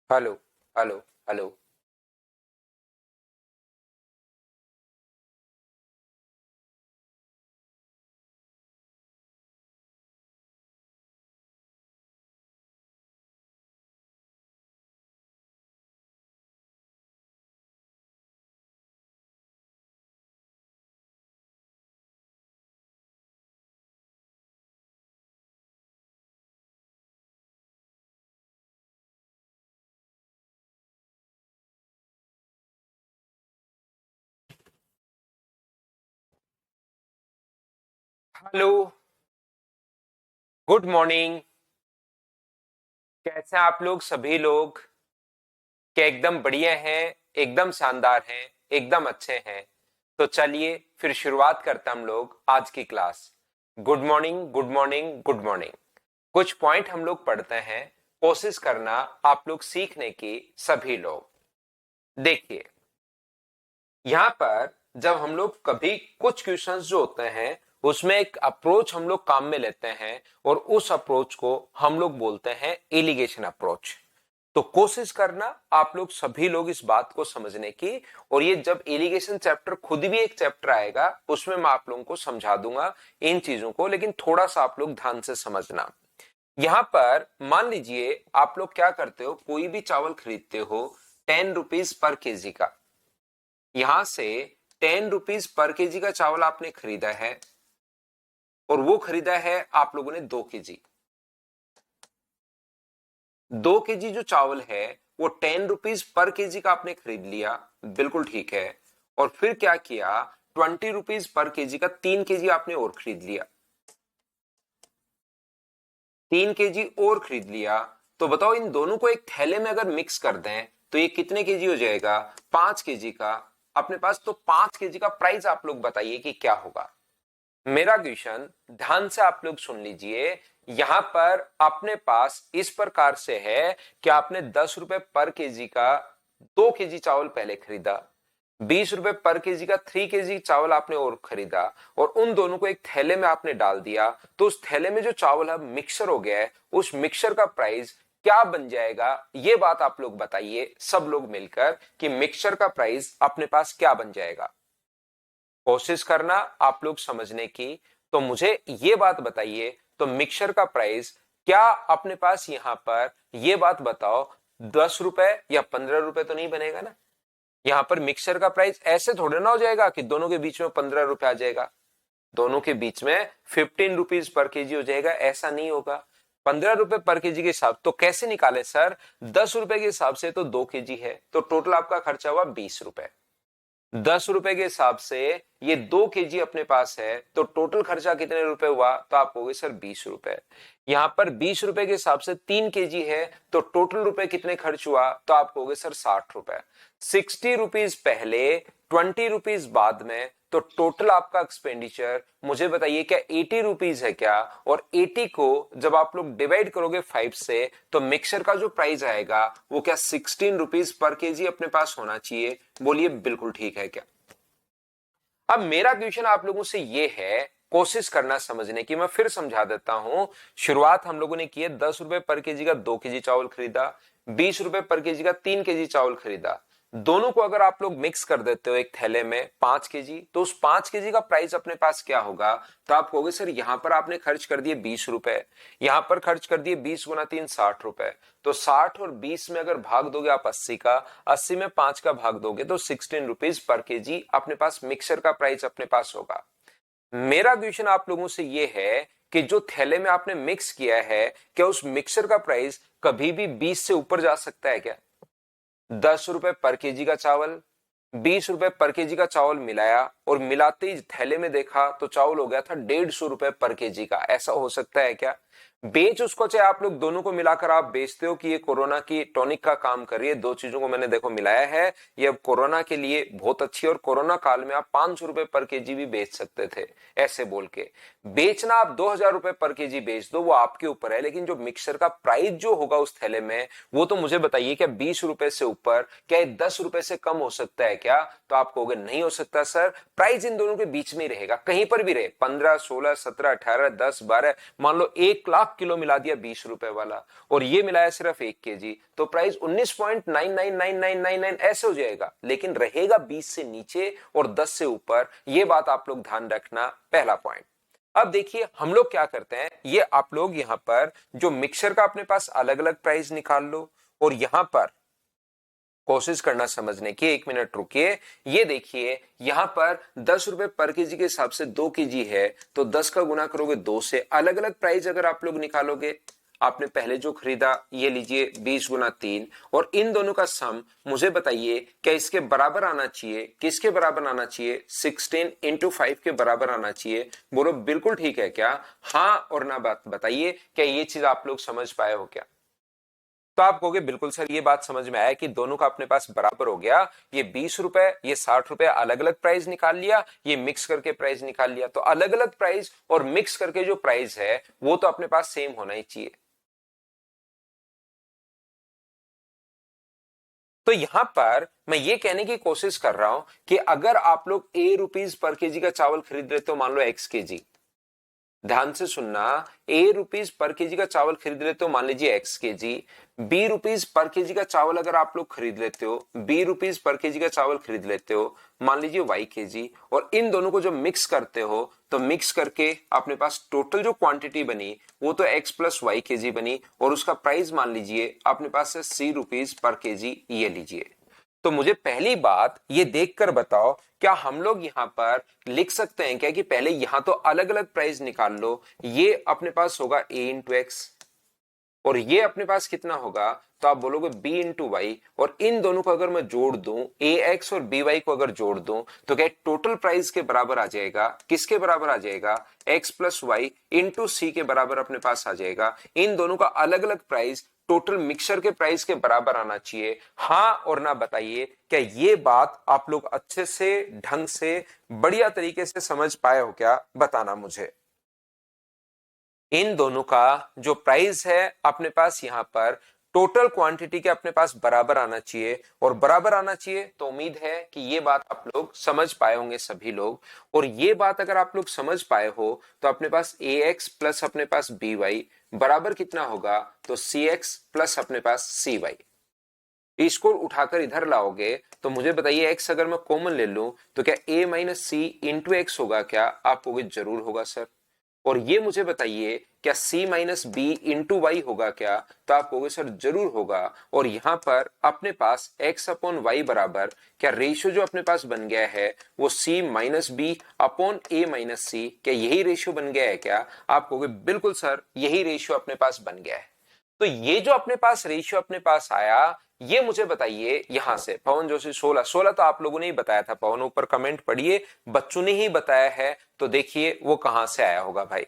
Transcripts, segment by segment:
Hello. Hello. Hello. Hello. Good morning. कैसे हैं आप लोग सभी लोग? क्या एकदम बढ़िया हैं? एकदम शानदार हैं? एकदम अच्छे हैं? तो चलिए फिर शुरुआत करते हैं हम लोग आज की class. Good morning, good morning, good morning. कुछ पॉइंट हम लोग पढ़ते हैं। कोशिश करना आप लोग सीखने की सभी लोग। देखिए, यहाँ पर जब हम लोग कभी कुछ क्वेश्चंस जो होते हैं उसमें एक अप्रोच हम लोग काम में लेते हैं और उस अप्रोच को हम लोग बोलते हैं एलिगेशन अप्रोच। तो कोशिश करना आप लोग सभी लोग इस बात को समझने की। और ये जब एलिगेशन चैप्टर खुद भी एक चैप्टर आएगा उसमें मैं आप लोगों को समझा दूंगा इन चीजों को, लेकिन थोड़ा सा आप लोग ध्यान से समझना। यहां पर मान लीजिए आप लोग क्या करते हो, कोई भी चावल खरीदते हो 10 रुपीज पर केजी का। यहां से 10 रुपीज पर केजी का चावल आपने खरीदा है और वो खरीदा है आप लोगों ने 2 केजी। 2 केजी जो चावल है वो 10 रुपीज पर केजी का आपने खरीद लिया, बिल्कुल ठीक है। और फिर क्या किया, 20 रुपीज पर केजी का 3 केजी आपने और खरीद लिया। 3 केजी और खरीद लिया। तो बताओ इन दोनों को एक थैले में अगर मिक्स कर दें तो ये कितने केजी हो जाएगा? 5 केजी का अपने पास। तो 5 केजी का प्राइस आप लोग बताइए कि क्या होगा। मेरा क्वेश्चन ध्यान से आप लोग सुन लीजिए। यहां पर अपने पास इस प्रकार से है कि आपने 10 रुपए पर केजी का 2 केजी चावल पहले खरीदा, 20 रुपए पर केजी का 3 केजी चावल आपने और खरीदा, और उन दोनों को एक थैले में आपने डाल दिया। तो उस थैले में जो चावल अब मिक्सर हो गया है उस मिक्सर का प्राइस क्या बन जाएगा? ये बात आप लोग बताइए सब लोग मिलकर कि मिक्सर का प्राइस अपने पास क्या बन जाएगा। कोशिश करना आप लोग समझने की। तो मुझे ये बात बताइए, तो मिक्सर का प्राइस क्या अपने पास यहां पर, ये बात बताओ, 10 रुपए या 15 रुपए तो नहीं बनेगा ना? यहां पर मिक्सर का प्राइस ऐसे थोड़े ना हो जाएगा कि दोनों के बीच में 15 रुपए आ जाएगा, दोनों के बीच में 15 रुपीज पर केजी हो जाएगा, ऐसा नहीं होगा। 15 रुपए पर केजी के हिसाब तो कैसे निकाले सर? 10 रुपए के हिसाब से तो 2 केजी है, तो टोटल आपका खर्चा हुआ 20 रुपए। 10 रुपए के हिसाब से ये 2 केजी अपने पास है, तो टोटल खर्चा कितने रुपए हुआ? तो आप कहोगे सर 20 रुपए। यहां पर 20 रुपए के हिसाब से 3 केजी है, तो टोटल रुपए कितने खर्च हुआ? तो आप कहोगे सर 60 रुपए। 60 रुपीज पहले, 20 रुपीज बाद में, तो टोटल आपका एक्सपेंडिचर मुझे बताइए क्या 80 रुपीज है क्या? और 80 को जब आप लोग डिवाइड करोगे 5 से तो मिक्सर का जो प्राइस आएगा वो क्या 16 रुपीज पर केजी अपने पास होना चाहिए? बोलिए बिल्कुल ठीक है क्या? अब मेरा क्वेश्चन आप लोगों से ये है, कोशिश करना समझने की, मैं फिर समझा देता हूं। शुरुआत हम लोगों ने की है 10 रुपए पर केजी का 2 केजी चावल खरीदा, 20 रुपए पर केजी का 3 केजी चावल खरीदा। दोनों को अगर आप लोग मिक्स कर देते हो एक थैले में 5 केजी, तो उस 5 केजी का प्राइस अपने पास क्या होगा? तो आप कहोगे सर यहां पर आपने खर्च कर दिए 20 रुपए, यहां पर खर्च कर दिए 20 गुना 3 60 रुपए। तो 60 और 20 में अगर भाग दोगे आप 80 का, 80 में 5 का भाग दोगे तो 16 रुपीज पर केजी अपने पास मिक्सर का प्राइस अपने पास होगा। मेरा क्वेश्चन आप लोगों से ये है कि जो थैले में आपने मिक्स किया है, क्या उस मिक्सर का प्राइस कभी भी 20 से ऊपर जा सकता है क्या? 10 रुपए पर केजी का चावल, 20 रुपए पर केजी का चावल मिलाया और मिलाते ही थैले में देखा तो चावल हो गया था 150 रुपए पर केजी का। ऐसा हो सकता है क्या? बेच उसको चाहे आप लोग दोनों को मिलाकर आप बेचते हो कि ये कोरोना की टॉनिक का काम कर रही है, दो चीजों को मैंने देखो मिलाया है, ये अब कोरोना के लिए बहुत अच्छी है, और कोरोना काल में आप 500 रुपए पर केजी भी बेच सकते थे ऐसे बोल के। बेचना आप 2000 रुपए पर केजी बेच दो, वो आपके ऊपर है, लेकिन जो मिक्सर का प्राइस जो होगा उस थैले में वो तो मुझे बताइए क्या 20 रुपए से ऊपर, क्या 10 रुपए से कम हो सकता है क्या? तो आप कहोगे नहीं हो सकता सर, प्राइस इन दोनों के बीच में ही रहेगा, कहीं पर भी रहे, 15, 16, 17, 18, 10, 12, मान लो 1 लाख किलो मिला दिया 20 रुपए वाला और ये मिलाया सिर्फ 1 kg, तो प्राइस 19.999999 ऐसे हो जाएगा, लेकिन रहेगा 20 से नीचे और 10 से ऊपर। ये बात आप लोग ध्यान रखना, पहला पॉइंट। अब देखिए हम लोग क्या करते हैं, ये आप लोग यहां पर जो मिक्सचर का अपने पास अलग अलग प्राइस निकाल लो और यहां पर कोशिश करना समझने की, 1 मिनट रुकिए। ये देखिए यहां पर 10 रुपए पर केजी के हिसाब से 2 kg है, तो 10 का गुना करोगे 2 से, अलग अलग प्राइस अगर आप लोग निकालोगे, आपने पहले जो खरीदा ये लीजिए 20 गुना 3 और इन दोनों का सम मुझे बताइए क्या इसके बराबर आना चाहिए, किसके बराबर आना चाहिए, 16 इंटू 5 के बराबर आना चाहिए। बोलो बिल्कुल ठीक है क्या, हाँ और ना बात बताइए, क्या ये चीज आप लोग समझ पाए हो क्या? तो आप कहोगे बिल्कुल सर ये बात समझ में आया कि दोनों का अपने पास बराबर हो गया, ये 20 रुपए ये 60 रुपए, अलग अलग प्राइस निकाल लिया, ये मिक्स करके प्राइस निकाल लिया, तो अलग अलग प्राइस और मिक्स करके जो प्राइस है वो तो अपने पास सेम होना ही चाहिए। तो यहां पर मैं ये कहने की कोशिश कर रहा हूं कि अगर आप लोग ₹A पर केजी का चावल खरीद रहे हो, मान लो X kg, ध्यान से सुनना, ₹A पर केजी का चावल खरीद लेते हो मान लीजिए X kg, ₹B पर केजी का चावल अगर आप लोग खरीद लेते हो, ₹B पर केजी का चावल खरीद लेते हो मान लीजिए Y kg, और इन दोनों को जब मिक्स करते हो तो मिक्स करके अपने पास टोटल जो क्वांटिटी बनी वो तो X प्लस Y kg बनी और उसका प्राइस मान लीजिए अपने पास है ₹C पर केजी, ये लीजिए। तो मुझे पहली बात ये देखकर बताओ, क्या हम लोग यहां पर लिख सकते हैं क्या कि पहले यहां तो अलग अलग प्राइस निकाल लो, ये अपने पास होगा A इंटू एक्स और ये अपने पास कितना होगा, तो आप बोलोगे B इंटू वाई, और इन दोनों को अगर मैं जोड़ दूं, AX और BY को अगर जोड़ दूं तो क्या टोटल प्राइस के बराबर आ जाएगा, किसके बराबर आ जाएगा, X plus Y into C के बराबर अपने पास आ जाएगा। इन दोनों का अलग अलग प्राइस टोटल मिक्सचर के प्राइस के बराबर आना चाहिए, हाँ और ना बताइए, क्या ये बात आप लोग अच्छे से ढंग से बढ़िया तरीके से समझ पाए हो क्या, बताना मुझे। इन दोनों का जो प्राइस है अपने पास यहां पर टोटल क्वांटिटी के अपने पास बराबर आना चाहिए, और बराबर आना चाहिए तो उम्मीद है कि ये बात आप लोग समझ पाए होंगे सभी लोग। और ये बात अगर आप लोग समझ पाए हो तो अपने पास AX प्लस अपने पास BY बराबर कितना होगा, तो CX प्लस अपने पास CY। इसको उठाकर इधर लाओगे तो मुझे बताइए x अगर मैं कॉमन ले लूं तो क्या A minus C into X होगा क्या, आप कहोगे जरूर होगा सर। और ये मुझे बताइए क्या C minus B into Y होगा क्या, तो आप कहोगे सर जरूर होगा। और यहां पर अपने पास x अपॉन वाई बराबर क्या रेशियो जो अपने पास बन गया है वो C minus B upon A minus C, क्या यही रेशियो बन गया है क्या, आप कहोगे बिल्कुल सर यही रेशियो अपने पास बन गया है। तो ये जो अपने पास रेशियो अपने पास आया, ये मुझे बताइए यहां से पवन जोशी 16 तो आप लोगों ने ही बताया था, पवन ऊपर कमेंट पढ़िए, बच्चों ने ही बताया है, तो देखिए वो कहां से आया होगा भाई।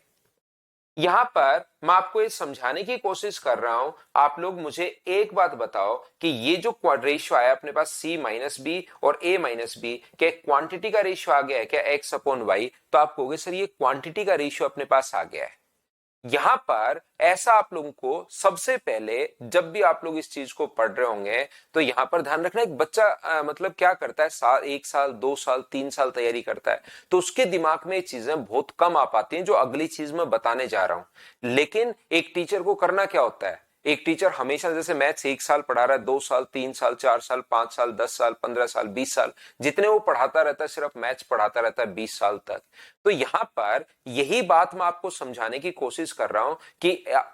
यहां पर मैं आपको ये समझाने की कोशिश कर रहा हूं, आप लोग मुझे एक बात बताओ कि ये जो रेशियो आया अपने पास C माइनस बी और A माइनस बी, क्या क्वांटिटी का रेशियो आ गया है क्या x अपॉन वाई, तो आप कहोगे सर ये क्वांटिटी का रेशियो अपने पास आ गया है। यहां पर ऐसा आप लोगों को सबसे पहले जब भी आप लोग इस चीज को पढ़ रहे होंगे तो यहां पर ध्यान रखना, एक बच्चा मतलब क्या करता है, 1 साल 2 साल 3 साल तैयारी करता है तो उसके दिमाग में ये चीजें बहुत कम आ पाती हैं जो अगली चीज मैं बताने जा रहा हूं। लेकिन एक टीचर को करना क्या होता है, एक टीचर हमेशा जैसे मैथ्स 1 साल पढ़ा रहा है, 2 साल 3 साल 4 साल 5 साल 10 साल 15 साल 20 साल जितने वो पढ़ाता रहता है, सिर्फ मैथ्स पढ़ाता रहता है 20 साल तक। तो यहां पर यही बात मैं आपको समझाने की कोशिश कर रहा हूं कि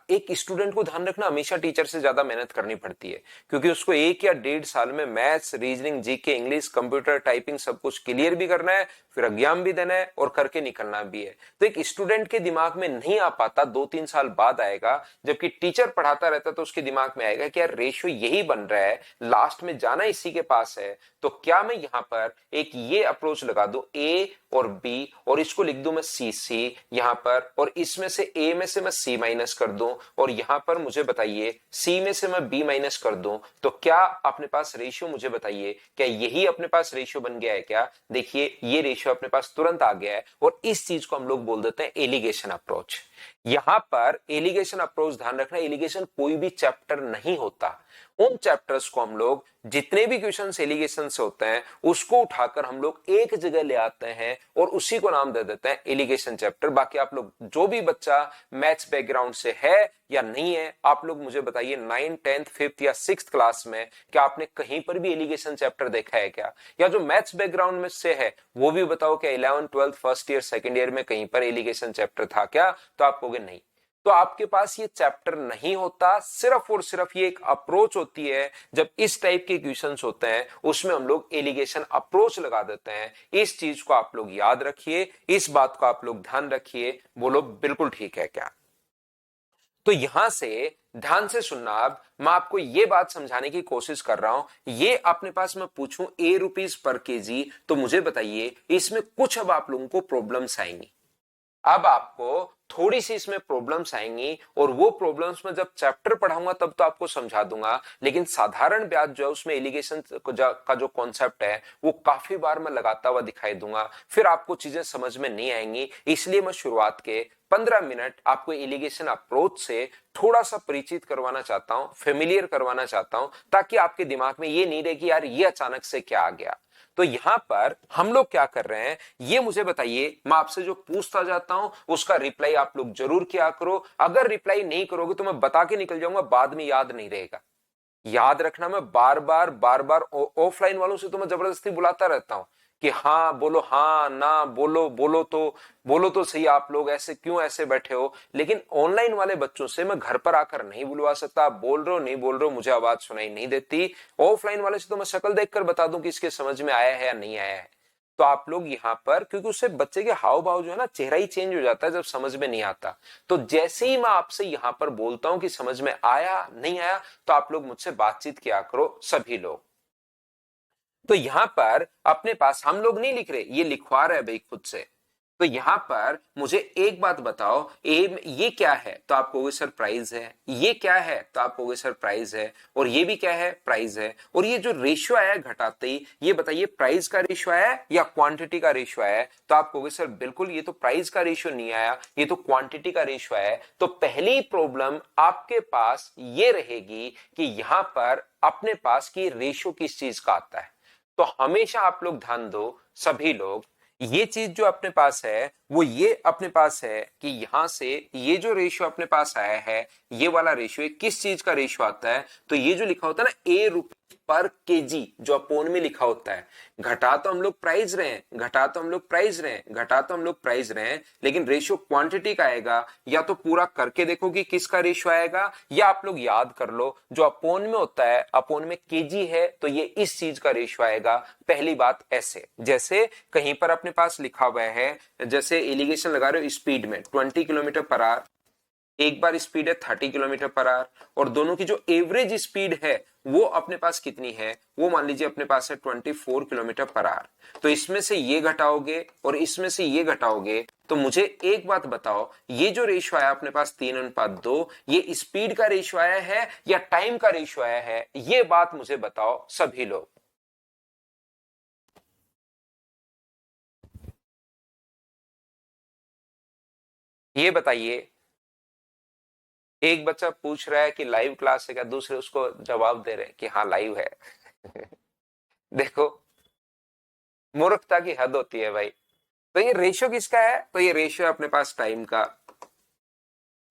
एक स्टूडेंट को ध्यान रखना हमेशा टीचर से ज्यादा मेहनत करनी पड़ती है, क्योंकि उसको 1 या 1.5 साल में maths reasoning GK English computer typing सब कुछ क्लियर भी करना है, फिर एग्जाम भी देना है और करके निकलना भी है। तो एक स्टूडेंट के दिमाग में नहीं आ पाता, 2-3 साल बाद आएगा, जबकि टीचर पढ़ाता रहता तो उसके दिमाग में आएगा कि यार रेशियो यही बन रहा है, लास्ट में जाना इसी के पास है, तो क्या मैं यहां पर एक ये अप्रोच लगा दूं A और B और इसको लिख दूं मैं CC यहां पर, और इसमें से A में से मैं C माइनस कर दूं और यहां पर मुझे बताइए C में से मैं B माइनस कर दूं, तो क्या अपने पास रेशियो मुझे बताइए क्या यही अपने पास रेशियो बन गया है क्या, देखिए ये रेशियो अपने पास तुरंत आ गया है। और इस चीज को हम लोग बोल देते हैं एलिगेशन अप्रोच। यहां पर एलिगेशन अप्रोच ध्यान रखना, एलिगेशन कोई भी चैप्टर नहीं होता, उन चैप्टर्स को हम लोग जितने भी क्वेश्चन एलिगेशन से होते हैं उसको उठाकर हम लोग एक जगह ले आते हैं और उसी को नाम दे देते हैं एलिगेशन चैप्टर। बाकी आप लोग जो भी बच्चा मैथ्स बैकग्राउंड से है या नहीं है, आप लोग मुझे बताइए 9th 10th 5th या 6th क्लास में क्या आपने कहीं पर भी एलिगेशन चैप्टर देखा है क्या? या जो मैथ्स बैकग्राउंड में से है वो भी बताओ क्या 11th 12th first year second year में कहीं पर एलिगेशन चैप्टर था क्या? तो आप कहोगे नहीं। तो आपके पास ये चैप्टर नहीं होता, सिर्फ और सिर्फ ये एक अप्रोच होती है। जब इस टाइप के क्वेश्चंस होते हैं उसमें हम लोग एलिगेशन अप्रोच लगा देते हैं। इस चीज को आप लोग याद रखिए, इस बात को आप लोग ध्यान रखिए। बोलो बिल्कुल ठीक है क्या? तो यहां से ध्यान से सुनना। अब मैं आपको ये बात समझाने की कोशिश कर रहा हूं। ये अपने पास मैं पूछूं ए रुपीज पर केजी, तो मुझे बताइए इसमें कुछ अब आप लोगों को प्रॉब्लम्स आएंगी। अब आपको थोड़ी सी इसमें प्रॉब्लम्स आएंगी और वो प्रॉब्लम्स में जब चैप्टर पढ़ाऊंगा तब तो आपको समझा दूंगा, लेकिन साधारण ब्याज जो है उसमें एलिगेशन का जो कॉन्सेप्ट है वो काफी बार मैं लगाता हुआ दिखाई दूंगा, फिर आपको चीजें समझ में नहीं आएंगी। इसलिए मैं शुरुआत के 15 मिनट आपको एलिगेशन अप्रोच से थोड़ा सा परिचित करवाना चाहता हूं, फेमिलियर करवाना चाहता हूं, ताकि आपके दिमाग में ये नहीं रहे कि यार ये अचानक से क्या आ गया। तो यहां पर हम लोग क्या कर रहे हैं ये मुझे बताइए। मैं आपसे जो पूछता जाता हूं उसका रिप्लाई आप लोग जरूर किया करो। अगर रिप्लाई नहीं करोगे तो मैं बता के निकल जाऊंगा, बाद में याद नहीं रहेगा। याद रखना, मैं बार बार ऑफलाइन वालों से तो मैं जबरदस्ती बुलाता रहता हूं कि हाँ बोलो, हाँ ना बोलो, बोलो तो सही। आप लोग ऐसे क्यों ऐसे बैठे हो? लेकिन ऑनलाइन वाले बच्चों से मैं घर पर आकर नहीं बुलवा सकता। आप बोल रहे हो नहीं बोल रहे हो मुझे आवाज सुनाई नहीं देती। ऑफलाइन वाले से तो मैं शक्ल देखकर बता दूं कि इसके समझ में आया है या नहीं आया है। तो आप लोग यहाँ पर, क्योंकि उससे बच्चे के हाव भाव जो है ना, चेहरा ही चेंज हो जाता है जब समझ में नहीं आता। तो जैसे ही मैं आपसे यहाँ पर बोलता हूं कि समझ में आया नहीं आया, तो आप लोग मुझसे बातचीत किया करो सभी लोग। तो यहां पर अपने पास हम लोग नहीं लिख रहे, ये लिखवा रहे हैं भाई खुद से। तो यहां पर मुझे एक बात बताओ, ये क्या है? तो आप कहोगे सर प्राइस है। ये क्या है? तो आप कहोगे सर प्राइस है। और ये भी क्या है? प्राइस है। और ये जो रेशियो आया है घटाते ही, ये बताइए प्राइस का रेशियो आया है या क्वांटिटी का रेशियो आया है? तो आप कहोगे सर बिल्कुल ये तो प्राइस का रेशियो नहीं आया, ये तो क्वांटिटी का रेशियो आया है। तो पहली प्रॉब्लम आपके पास ये रहेगी कि यहां पर अपने पास की रेशियो किस चीज का आता है। तो हमेशा आप लोग ध्यान दो सभी लोग, ये चीज जो अपने पास है वो ये अपने पास है कि यहां से ये जो रेशियो अपने पास आया है, ये वाला रेशियो किस चीज का रेशियो आता है? तो ये जो लिखा होता है ना ए रुपए पर केजी, जो अपोन में लिखा होता है, घटा तो हम लोग प्राइस रहे हैं, घटा तो हम लोग प्राइस रहे हैं, घटा तो हम लोग प्राइस रहे हैं, लेकिन रेशियो क्वांटिटी का आएगा। या तो पूरा करके देखो कि किसका रेशियो आएगा, या आप लोग याद कर लो जो अपोन में होता है, अपोन में केजी है तो ये इस चीज का रेशियो आएगा। पहली बात ऐसे, जैसे कहीं पर अपने पास लिखा हुआ है, जैसे एलिगेशन लगा रहे हो स्पीड में 20 किलोमीटर पर आवर, एक बार स्पीड है 30 किलोमीटर पर आवर, और दोनों की जो एवरेज स्पीड है वो अपने पास कितनी है? वो मान लीजिए अपने पास है 24 किलोमीटर पर आवर। तो इसमें से ये घटाओगे और इसमें से ये घटाओगे, तो मुझे एक बात बताओ, ये जो रेशियो आया अपने पास 3:2, ये स्पीड का रेशियो आया है या टाइम का रेशियो आया है? ये बात मुझे बताओ सभी लोग। ये बताइए। एक बच्चा पूछ रहा है कि लाइव क्लास है क्या, दूसरे उसको जवाब दे रहे हैं कि हाँ लाइव है। देखो, मूर्खता की हद होती है भाई। तो ये रेशियो किसका है? तो ये रेशियो अपने पास टाइम का,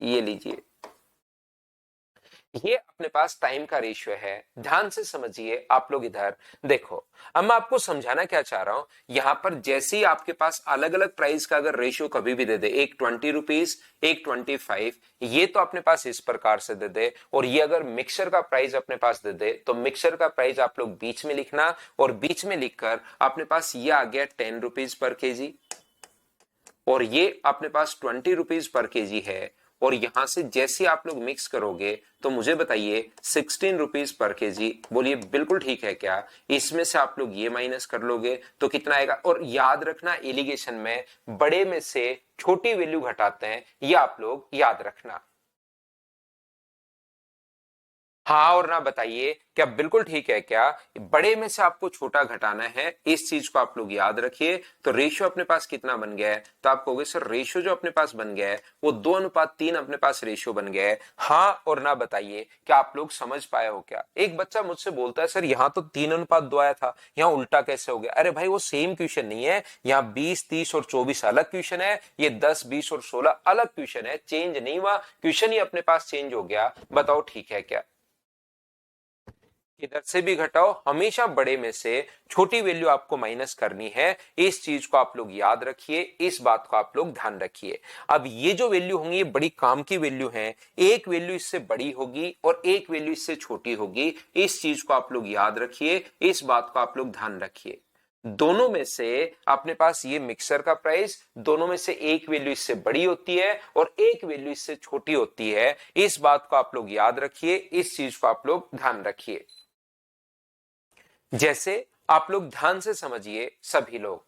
ये लीजिए, ये अपने पास टाइम का रेशियो है। ध्यान से समझिए आप लोग इधर देखो। अब मैं आपको समझाना क्या चाह रहा हूं, यहां पर जैसे ही आपके पास अलग अलग प्राइस का अगर रेशियो कभी भी दे दे, एक 20 रुपीज, एक 25, ये तो अपने पास इस प्रकार से दे दे, और ये अगर मिक्सर का प्राइस अपने पास दे दे, तो मिक्सर का प्राइस आप लोग बीच में लिखना, और बीच में लिखकर अपने पास ये आ गया 10 रुपीज पर केजी, और ये अपने पास 20 रुपीज पर केजी है। और यहां से जैसे आप लोग मिक्स करोगे तो मुझे बताइए 16 रुपीज पर केजी। बोलिए बिल्कुल ठीक है क्या? इसमें से आप लोग ये माइनस कर लोगे तो कितना आएगा? और याद रखना एलिगेशन में बड़े में से छोटी वैल्यू घटाते हैं, ये आप लोग याद रखना। हाँ और ना बताइए, क्या बिल्कुल ठीक है क्या? बड़े में से आपको छोटा घटाना है, इस चीज को आप लोग याद रखिए। तो रेशियो अपने पास कितना बन गया है? तो आप कहोगे सर रेशियो जो अपने पास बन गया है वो 2:3 अपने पास रेशियो बन गया है। हाँ और ना बताइए, क्या आप लोग समझ पाए हो क्या? एक बच्चा मुझसे बोलता है सर यहाँ तो 3:2 आया था, यहाँ उल्टा कैसे हो गया? अरे भाई वो सेम क्वेश्चन नहीं है, यहाँ 20, 30 और 24 अलग क्वेश्चन है, ये 10, 20 और 16 अलग क्वेश्चन है, चेंज नहीं हुआ, क्वेश्चन ही अपने पास चेंज हो गया। बताओ ठीक है क्या? इधर से भी घटाओ, हमेशा बड़े में से छोटी वैल्यू आपको माइनस करनी है, इस चीज को आप लोग याद रखिए, इस बात को आप लोग ध्यान रखिए। अब ये जो वैल्यू होंगी ये बड़ी काम की वैल्यू है, एक वैल्यू इससे बड़ी होगी और एक वैल्यू इससे छोटी होगी, इस चीज को आप लोग याद रखिए, इस बात को आप लोग ध्यान रखिए। दोनों में से अपने पास ये मिक्सर का प्राइस, दोनों में से एक वैल्यू इससे बड़ी होती है और एक वैल्यू इससे छोटी होती है, इस बात को आप लोग याद रखिए, इस चीज को आप लोग ध्यान रखिए। जैसे आप लोग ध्यान से समझिए, सभी लोग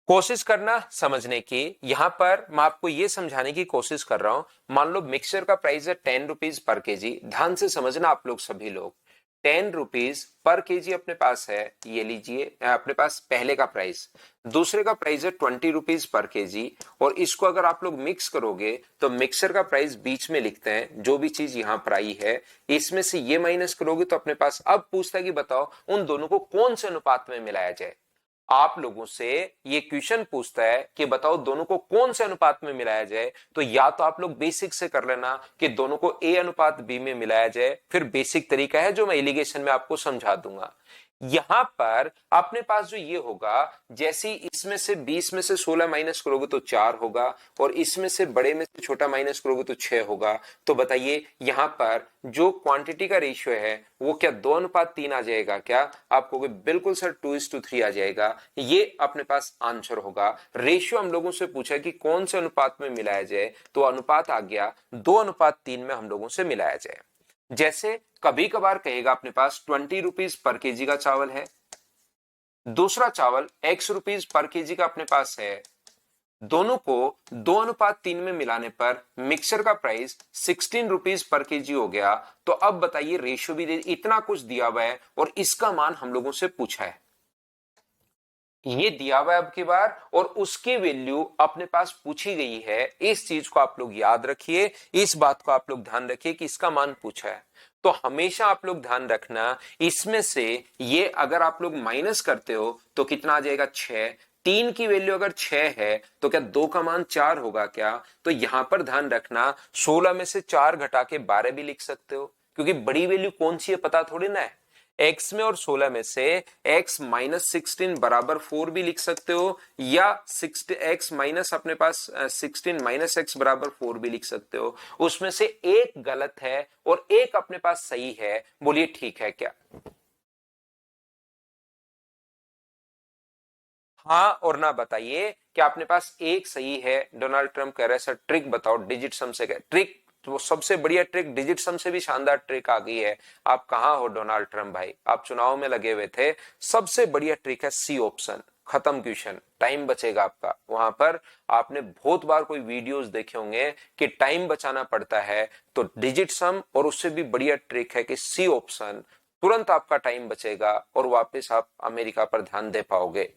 कोशिश करना समझने की। यहां पर मैं आपको यह समझाने की कोशिश कर रहा हूं, मान लो मिक्सचर का प्राइस है 10 रुपीज पर केजी। ध्यान से समझना आप लोग सभी लोग, 10 रुपीज पर केजी अपने पास है, ये लीजिए अपने पास पहले का प्राइस। दूसरे का प्राइस है 20 रुपीज पर केजी, और इसको अगर आप लोग मिक्स करोगे तो मिक्सर का प्राइस बीच में लिखते हैं, जो भी चीज यहां पर आई है इसमें से ये माइनस करोगे तो अपने पास अब पूछता है कि बताओ उन दोनों को कौन से अनुपात में मिलाया जाए। आप लोगों से ये क्वेश्चन पूछता है कि बताओ दोनों को कौन से अनुपात में मिलाया जाए, तो या तो आप लोग बेसिक से कर लेना कि दोनों को ए अनुपात बी में मिलाया जाए, फिर बेसिक तरीका है जो मैं एलिगेशन में आपको समझा दूंगा। यहां पर अपने पास जो ये होगा, जैसे इसमें से 20 में से 16 माइनस करोगे तो 4 होगा, और इसमें से बड़े में से छोटा माइनस करोगे तो 6 होगा। तो बताइए यहां पर जो क्वांटिटी का रेशियो है वो क्या 2:3 आ जाएगा क्या? आप कहोगे बिल्कुल सर 2:3 आ जाएगा, ये अपने पास आंसर होगा। रेशियो हम लोगों से पूछा कि कौन से अनुपात में मिलाया जाए, तो अनुपात आ गया 2:3 में हम लोगों से मिलाया जाए। जैसे कभी कभार कहेगा अपने पास 20 रुपीज पर केजी का चावल है, दूसरा चावल x रुपीज पर केजी का अपने पास है, दोनों को 2:3 में मिलाने पर मिक्सर का प्राइस 16 रुपीज पर केजी हो गया। तो अब बताइए रेशियो भी इतना कुछ दिया हुआ है और इसका मान हम लोगों से पूछा है, ये दिया हुआ है अब की बार, और उसकी वैल्यू अपने पास पूछी गई है, इस चीज को आप लोग याद रखिए, इस बात को आप लोग ध्यान रखिए कि इसका मान पूछा है। तो हमेशा आप लोग ध्यान रखना, इसमें से ये अगर आप लोग माइनस करते हो तो कितना आ जाएगा 6, 3 की वैल्यू अगर 6 है तो क्या 2 का मान 4 होगा क्या? तो यहां पर ध्यान रखना, 16 में से 4 घटा के 12 भी लिख सकते हो, क्योंकि बड़ी वैल्यू कौन सी है पता थोड़ी ना है। x में और 16 में से x माइनस 16 बराबर 4 भी लिख सकते हो, या x माइनस अपने पास 16 माइनस x बराबर 4 भी लिख सकते हो। उसमें से एक गलत है और एक अपने पास सही है, बोलिए ठीक है क्या? हाँ और ना बताइए, क्या अपने पास एक सही है? डोनाल्ड ट्रंप कह रहे हैं सर ट्रिक बताओ, डिजिट सम से। ट्रिक तो सबसे बढ़िया ट्रिक, डिजिट सम से भी शानदार ट्रिक आ गई है। आप कहां हो डोनाल्ड ट्रंप भाई, आप चुनाव में लगे हुए थे। सबसे बढ़िया ट्रिक है सी ऑप्शन, खत्म क्वेश्चन, टाइम बचेगा आपका। वहां पर आपने बहुत बार कोई वीडियोस देखे होंगे कि टाइम बचाना पड़ता है, तो डिजिट सम और उससे भी बढ़िया ट्रिक है कि सी ऑप्शन, तुरंत आपका टाइम बचेगा और वापस आप अमेरिका पर ध्यान दे पाओगे।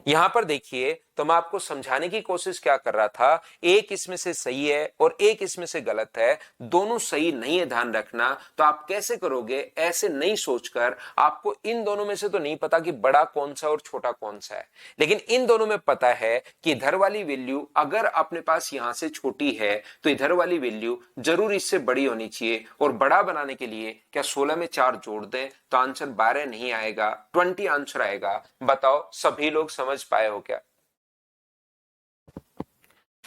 यहां पर देखिए, तो मैं आपको समझाने की कोशिश क्या कर रहा था, एक इसमें से सही है और एक इसमें से गलत है, दोनों सही नहीं है, ध्यान रखना। तो आप कैसे करोगे, ऐसे नहीं सोचकर, आपको इन दोनों में से तो नहीं पता कि बड़ा कौन सा और छोटा कौन सा है, लेकिन इन दोनों में पता है कि इधर वाली वैल्यू अगर अपने पास यहां से छोटी है तो इधर वाली वैल्यू जरूर इससे बड़ी होनी चाहिए, और बड़ा बनाने के लिए क्या 16 में 4 जोड़ दें तो आंसर 12 नहीं आएगा, 20 आंसर आएगा। बताओ सभी लोग समझ पाए हो क्या?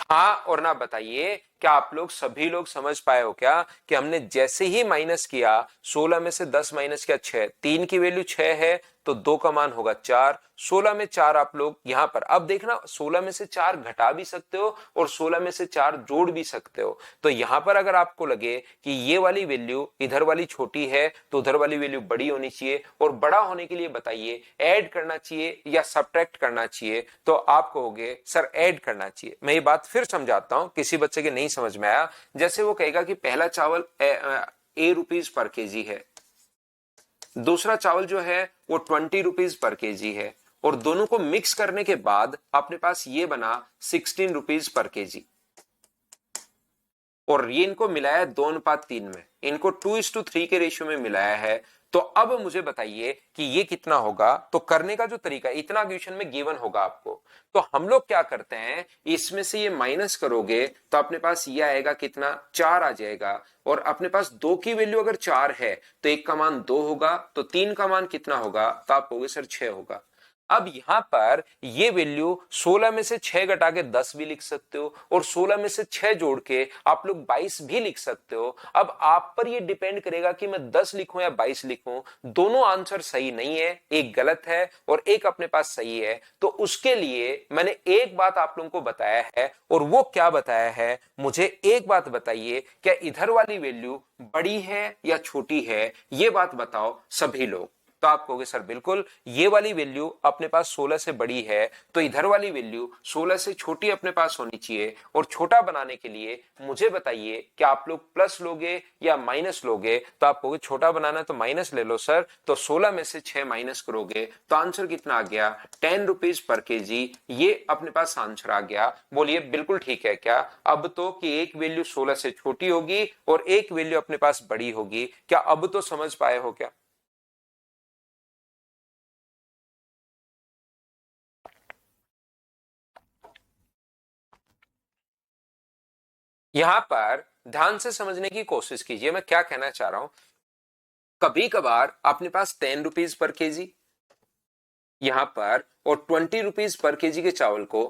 हाँ और ना बताइए, क्या आप लोग सभी लोग समझ पाए हो क्या कि हमने जैसे ही माइनस किया, 16 में से 10 माइनस किया 6, 3 की वैल्यू 6 है तो 2 का मान होगा 4, 16 में 4 आप लोग यहां पर अब देखना, 16 में से 4 घटा भी सकते हो और 16 में से 4 जोड़ भी सकते हो। तो यहां पर अगर आपको लगे कि ये वाली वैल्यू इधर वाली छोटी है तो उधर वाली वैल्यू बड़ी होनी चाहिए, और बड़ा होने के लिए बताइए ऐड करना चाहिए या सब्ट्रैक्ट करना चाहिए, तो आप कहोगे सर ऐड करना चाहिए। मैं ये बात फिर समझाता हूं, किसी बच्चे के नहीं समझ में आया। जैसे वो कहेगा कि पहला चावल ए रुपीज पर केजी है, दूसरा चावल जो है वो 20 रुपीज पर केजी है, और दोनों को मिक्स करने के बाद अपने पास ये बना 16 रुपीज पर केजी, और ये इनको मिलाया है 2:3 में, इनको 2:3 के रेशियो में मिलाया है। तो अब मुझे बताइए कि ये कितना होगा। तो करने का जो तरीका, इतना क्वेश्चन में गिवन होगा आपको, तो हम लोग क्या करते हैं, इसमें से ये माइनस करोगे तो अपने पास ये आएगा कितना, 4 आ जाएगा। और अपने पास 2 की वैल्यू अगर 4 है तो 1 का मान 2 होगा, तो 3 का मान कितना होगा, तो आप कहोगे सर 6 होगा। अब यहां पर ये वैल्यू 16 में से 6 घटा के 10 भी लिख सकते हो, और 16 में से 6 जोड़ के आप लोग 22 भी लिख सकते हो। अब आप पर ये डिपेंड करेगा कि मैं 10 लिखूं या 22 लिखूं। दोनों आंसर सही नहीं है, एक गलत है और एक अपने पास सही है। तो उसके लिए मैंने एक बात आप लोगों को बताया है, और वो क्या बताया है, मुझे एक बात बताइए, क्या इधर वाली वैल्यू बड़ी है या छोटी है, ये बात बताओ सभी लोग। तो आप कहोगे सर बिल्कुल, ये वाली वैल्यू अपने पास 16 से बड़ी है, तो इधर वाली वैल्यू 16 से छोटी अपने पास होनी चाहिए। और छोटा बनाने के लिए मुझे बताइए कि आप लोग प्लस लोगे या माइनस लोगे। तो आप कहोगे छोटा बनाना है तो माइनस ले लो सर, तो 16 में से 6 माइनस करोगे तो आंसर कितना आ गया, 10 रुपीज पर केजी। ये अपने पास आंसर आ गया। बोलिए बिल्कुल ठीक है क्या अब तो, कि एक वैल्यू 16 से छोटी होगी और एक वैल्यू अपने पास बड़ी होगी। क्या अब तो समझ पाए हो क्या? यहां पर ध्यान से समझने की कोशिश कीजिए, मैं क्या कहना चाह रहा हूं। कभी कभार अपने पास 10 रुपीज पर केजी यहां पर और 20 रुपीज पर केजी के चावल को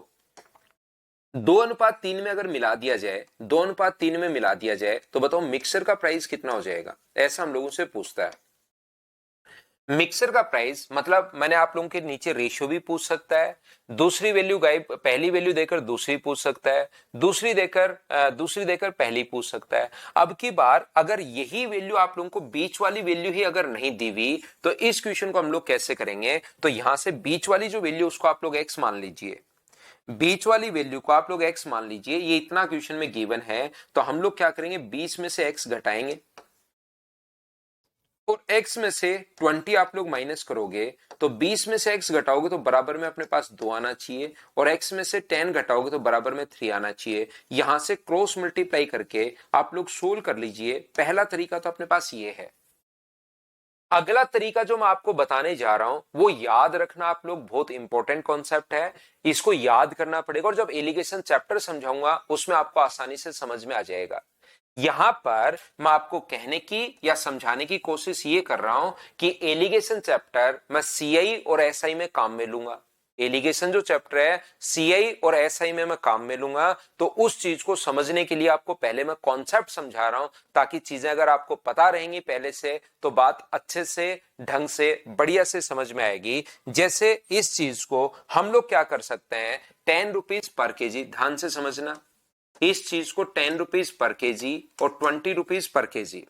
2:3 में अगर मिला दिया जाए, 2:3 में मिला दिया जाए, तो बताओ मिक्सर का प्राइस कितना हो जाएगा। ऐसा हम लोगों से पूछता है। मिक्सर का प्राइस मतलब मैंने आप लोगों के नीचे रेशियो भी पूछ सकता है, दूसरी वैल्यू गाइब, पहली वैल्यू देकर दूसरी पूछ सकता है, दूसरी देकर पहली पूछ सकता है। अब की बार अगर यही वैल्यू आप लोगों को बीच वाली वैल्यू ही अगर नहीं दी हुई, तो इस क्वेश्चन को हम लोग कैसे करेंगे। तो यहां से बीच वाली जो वैल्यू उसको आप लोग एक्स मान लीजिए, बीच वाली वैल्यू को आप लोग एक्स मान लीजिए। ये इतना क्वेश्चन में गिवन है, तो हम लोग क्या करेंगे, 20 में से एक्स घटाएंगे और x में से 20 आप लोग माइनस करोगे, तो 20 में से x घटाओगे तो बराबर में अपने पास 2 आना चाहिए, और x में से 10 घटाओगे तो बराबर में 3 आना चाहिए। यहां से क्रॉस मल्टीप्लाई करके आप लोग सोल्व कर लीजिए। पहला तरीका तो अपने पास ये है। अगला तरीका जो मैं आपको बताने जा रहा हूं वो याद रखना आप लोग, बहुत इंपॉर्टेंट कॉन्सेप्ट है, इसको याद करना पड़ेगा। और जब एलिगेशन चैप्टर समझाऊंगा उसमें आपको आसानी से समझ में आ जाएगा। यहां पर मैं आपको कहने की या समझाने की कोशिश ये कर रहा हूं कि एलिगेशन चैप्टर मैं सीआई और एसआई में काम में लूंगा। एलिगेशन जो चैप्टर है सीआई और एसआई में मैं काम में लूंगा। तो उस चीज को समझने के लिए आपको पहले मैं कॉन्सेप्ट समझा रहा हूं, ताकि चीजें अगर आपको पता रहेंगी पहले से तो बात अच्छे से, ढंग से, बढ़िया से समझ में आएगी। जैसे इस चीज को हम लोग क्या कर सकते हैं, 10 रुपीज पर केजी, ध्यान से समझना इस चीज को, 10 रुपीज पर केजी और 20 रुपीज पर केजी,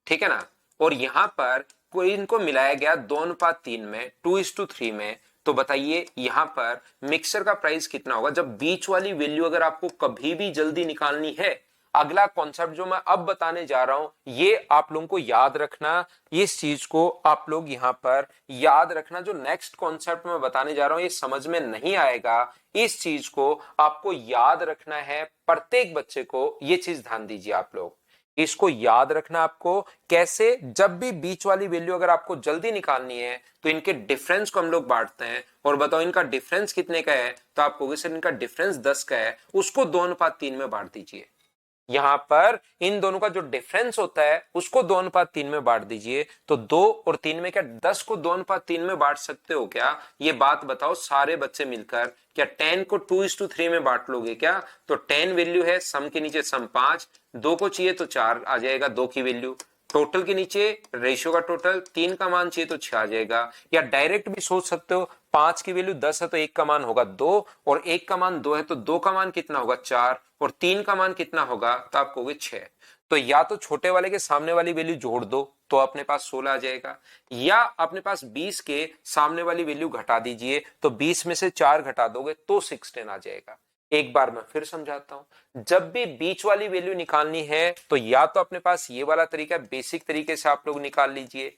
ठीक है ना। और यहां पर कोई इनको मिलाया गया 2:3 में, 2:3 में। तो बताइए यहां पर मिक्सर का प्राइस कितना होगा। जब बीच वाली वैल्यू अगर आपको कभी भी जल्दी निकालनी है, अगला कॉन्सेप्ट जो मैं अब बताने जा रहा हूं ये आप लोगों को याद रखना। इस चीज को आप लोग यहां पर याद रखना। जो नेक्स्ट कॉन्सेप्ट मैं बताने जा रहा हूं ये समझ में नहीं आएगा, इस चीज को आपको याद रखना है। प्रत्येक बच्चे को ये चीज ध्यान दीजिए आप लोग, इसको याद रखना आपको। कैसे, जब भी बीच वाली वैल्यू अगर आपको जल्दी निकालनी है तो इनके डिफरेंस को हम लोग बांटते हैं, और बताओ इनका डिफरेंस कितने का है। तो आप कहोगे सर इनका डिफरेंस 10 का है, उसको 2:3 में बांट दीजिए। यहां पर इन दोनों का जो डिफरेंस होता है उसको 2:3 में बांट दीजिए। तो 2 और 3 में क्या 10 को 2:3 में बांट सकते हो क्या, ये बात बताओ सारे बच्चे मिलकर। क्या 10 को 2:3 में बांट लोगे क्या। तो 10 वैल्यू है, सम के नीचे सम 5, 2 को चाहिए तो 4 आ जाएगा 2 की वैल्यू, टोटल के नीचे रेशियो का टोटल, 3 का मान चाहिए तो 6 आ जाएगा। या डायरेक्ट भी सोच सकते हो, 5 की वैल्यू 10 है तो 1 का मान होगा 2, और 1 का मान 2 है तो 2 का मान कितना होगा 4, और 3 का मान कितना होगा, तो आप कहोगे 6। तो या तो छोटे वाले के सामने वाली वैल्यू जोड़ दो तो अपने पास 16 आ जाएगा, या अपने पास 20 के सामने वाली वैल्यू घटा दीजिए, तो 20 में से 4 घटा दोगे तो 16 आ जाएगा। एक बार मैं फिर समझाता हूं, जब भी बीच वाली वैल्यू निकालनी है तो या तो अपने पास ये वाला तरीका, बेसिक तरीके से आप लोग निकाल लीजिए।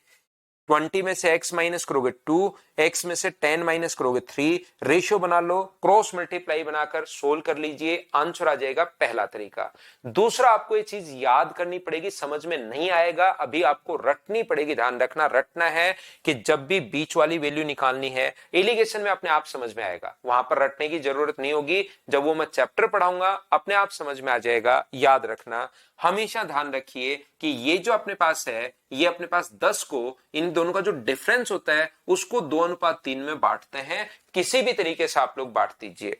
20 में से x माइनस करोगे 2, x में से 10 माइनस करोगे 3, रेशियो बना लो, क्रॉस मल्टीप्लाई बनाकर सोल्व कर लीजिए, आंसर आ जाएगा, पहला तरीका। दूसरा, आपको ये चीज याद करनी पड़ेगी, समझ में नहीं आएगा, अभी आपको रटनी पड़ेगी, ध्यान रखना, रटना है कि जब भी बीच वाली वैल्यू निकालनी है, एलिगेशन में अपने आप समझ में आएगा, वहां पर रटने की जरूरत नहीं होगी, जब वो मैं चैप्टर पढ़ाऊंगा अपने आप समझ में आ जाएगा, याद रखना। हमेशा ध्यान रखिए कि ये जो अपने पास है, ये अपने पास 10 को, इन दोनों का जो डिफरेंस होता है उसको 2:3 में बांटते हैं, किसी भी तरीके से आप लोग बांट दीजिए।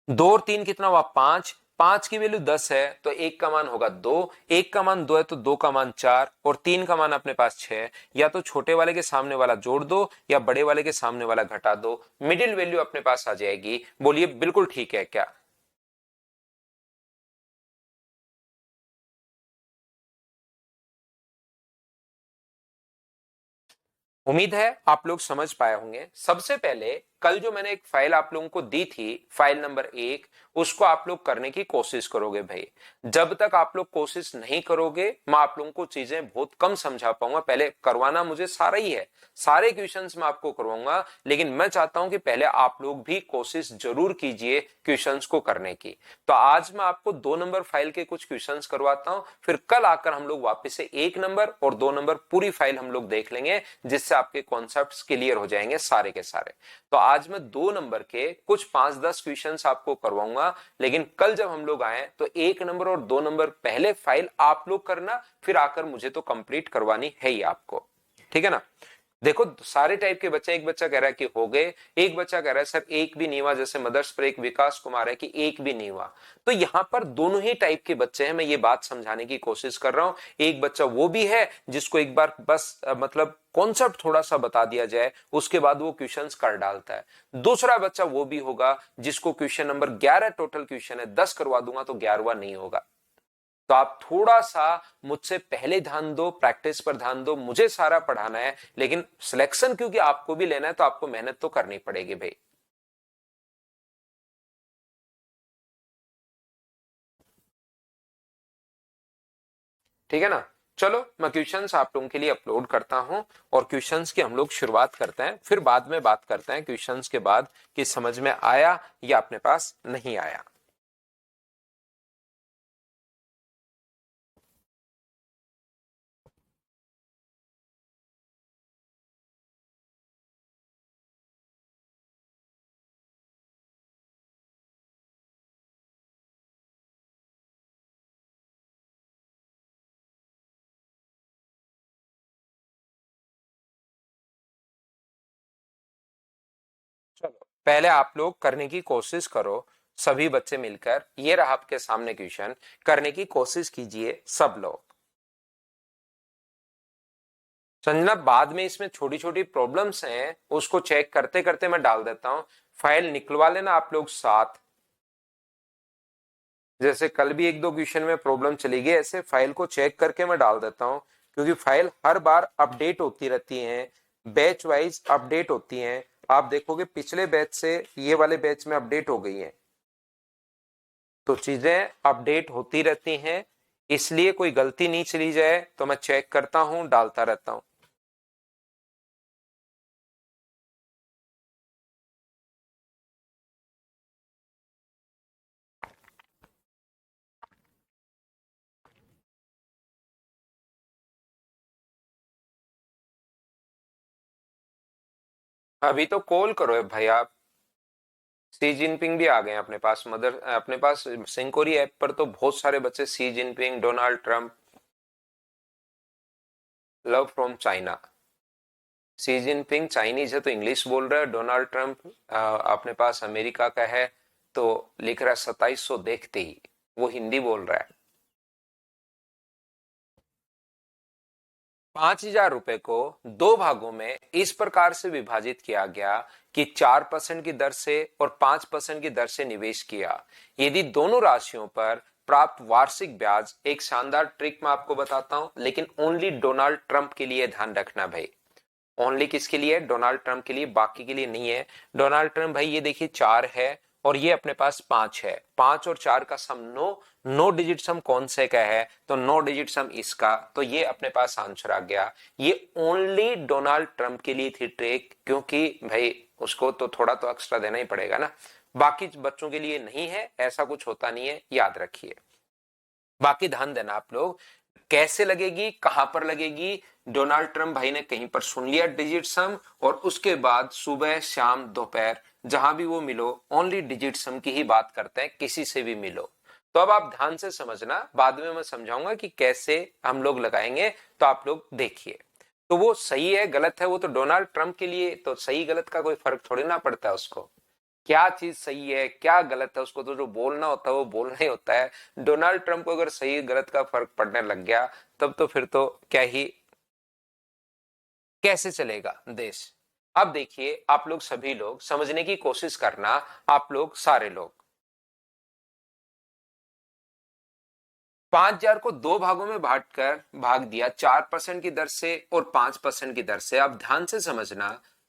2 और 3 कितना हुआ, 5, 5 की वैल्यू 10 है तो 1 का मान होगा 2, 1 का मान 2 है तो 2 का मान 4 और 3 का मान अपने पास 6। या तो छोटे वाले के सामने वाला जोड़ दो या बड़े वाले के सामने वाला घटा दो, मिडिल वैल्यू अपने पास आ जाएगी। बोलिए बिल्कुल ठीक है क्या? उम्मीद है आप लोग समझ पाए होंगे। सबसे पहले कल जो मैंने एक फाइल आप लोगों को दी थी, फाइल नंबर 1, उसको आप लोग करने की कोशिश करोगे भाई। जब तक आप लोग कोशिश नहीं करोगे, मैं आप लोगों को चीजें बहुत कम समझा पाऊंगा। पहले करवाना मुझे सारा ही है, सारे क्वेश्चंस मैं आपको करवाऊंगा, लेकिन मैं चाहता हूं कि पहले आप लोग भी कोशिश जरूर कीजिए क्वेश्चंस को करने की। तो आज मैं आपको 2 नंबर फाइल के कुछ क्वेश्चंस करवाता हूं, फिर कल आकर हम लोग वापस से 1 नंबर और 2 नंबर पूरी फाइल हम लोग देख लेंगे, जिससे आपके कॉन्सेप्ट्स क्लियर हो जाएंगे सारे के सारे। तो आज मैं 2 नंबर के कुछ 5-10 क्वेश्चंस आपको करवाऊंगा, लेकिन कल जब हम लोग आए तो 1 नंबर और 2 नंबर पहले फाइल आप लोग करना, फिर आकर मुझे तो कंप्लीट करवानी है ही आपको, ठीक है ना। देखो सारे टाइप के बच्चे, एक बच्चा कह रहा है कि हो गए, एक बच्चा कह रहा है सर एक भी नहीं हुआ, जैसे मदर्स पर एक विकास कुमार है कि एक भी नहीं हुआ। तो यहां पर दोनों ही टाइप के बच्चे हैं, मैं ये बात समझाने की कोशिश कर रहा हूं। एक बच्चा वो भी है जिसको एक बार बस मतलब कॉन्सेप्ट थोड़ा सा बता दिया जाए, उसके बाद वो क्वेश्चंस कर डालता है। दूसरा बच्चा वो भी होगा जिसको क्वेश्चन नंबर 11 टोटल क्वेश्चन है, 10 करवा दूंगा तो 11वां नहीं होगा। तो आप थोड़ा सा मुझसे पहले ध्यान दो, प्रैक्टिस पर ध्यान दो, मुझे सारा पढ़ाना है, लेकिन सिलेक्शन क्योंकि आपको भी लेना है तो आपको मेहनत तो करनी पड़ेगी भाई। ठीक है ना। चलो मैं क्वेश्चंस आप लोगों के लिए अपलोड करता हूं और क्वेश्चंस की हम लोग शुरुआत करते हैं, फिर बाद में बात करते हैं क्वेश्चंस के बाद कि समझ में आया या अपने पास नहीं आया। चलो पहले आप लोग करने की कोशिश करो, सभी बच्चे मिलकर, ये रहा आपके सामने क्वेश्चन, करने की कोशिश कीजिए सब लोग। संजना बाद में इसमें छोटी छोटी प्रॉब्लम्स हैं, उसको चेक करते करते मैं डाल देता हूं, फाइल निकलवा लेना आप लोग साथ। जैसे कल भी एक दो क्वेश्चन में प्रॉब्लम चली गई, ऐसे फाइल को चेक करके मैं डाल देता हूं, क्योंकि फाइल हर बार अपडेट होती रहती है, बैच वाइज अपडेट होती हैं। आप देखोगे पिछले बैच से ये वाले बैच में अपडेट हो गई हैं, तो चीजें अपडेट होती रहती हैं, इसलिए कोई गलती नहीं चली जाए तो मैं चेक करता हूं, डालता रहता हूं। अभी तो कॉल करो भाई आप। सी जिनपिंग भी आ गए हैं अपने पास, मदर अपने पास सिंकोरी ऐप पर तो बहुत सारे बच्चे, सी Jinping, Donald Trump, love from China. C Jinping Chinese है तो इंग्लिश बोल रहा है, डोनाल्ड ट्रंप अपने पास अमेरिका का है तो लिख रहा है 2700 देखते ही, वो हिंदी बोल रहा है। 5,000 रुपए को 2 भागों में इस प्रकार से विभाजित किया गया कि 4% की दर से और 5% की दर से निवेश किया। यदि दोनों राशियों पर प्राप्त वार्षिक ब्याज, एक शानदार ट्रिक मैं आपको बताता हूं, लेकिन ओनली डोनाल्ड ट्रंप के लिए ध्यान रखना भाई। ओनली किसके लिए? डोनाल्ड ट्रंप के लिए, बाकी के लिए नहीं है। डोनाल्ड ट्रंप भाई ये देखिए 4 है और ये अपने पास 5 है। 5 और 4 का सम 9, 9 डिजिट सम कौन से का है, तो 9 डिजिट सम इसका। तो ये अपने पास आंसर आ गया। ये ओनली डोनाल्ड ट्रंप के लिए थी ट्रिक, क्योंकि भाई उसको तो थोड़ा तो एक्स्ट्रा देना ही पड़ेगा ना, बाकी बच्चों के लिए नहीं है, ऐसा कुछ होता नहीं है, याद रखिए। बाकी ध्यान देना आप लोग, कैसे लगेगी, कहां पर लगेगी। डोनाल्ड ट्रंप भाई ने कहीं पर सुन लिया डिजिट सम, और उसके बाद सुबह शाम दोपहर जहां भी वो मिलो ओनली डिजिट सम की ही बात करते हैं, किसी से भी मिलो। तो अब आप ध्यान से समझना, बाद में मैं समझाऊंगा कि कैसे हम लोग लगाएंगे, तो आप लोग देखिए। तो वो सही है गलत है, वो तो डोनाल्ड ट्रंप के लिए तो सही गलत का कोई फर्क थोड़ी ना पड़ता है उसको, क्या चीज सही है क्या गलत है उसको तो जो बोलना होता है वो बोलना ही होता है। डोनाल्ड ट्रंप को अगर सही गलत का फर्क पड़ने लग गया, तब तो फिर तो क्या ही, कैसे चलेगा देश। अब देखिए, आप लोग सभी लोग समझने की कोशिश करना, आप लोग सारे लोग 5,000 को दो भागों में बांटकर भाग दिया 4% की दर से और 5% की दर से। आप ध्यान से समझना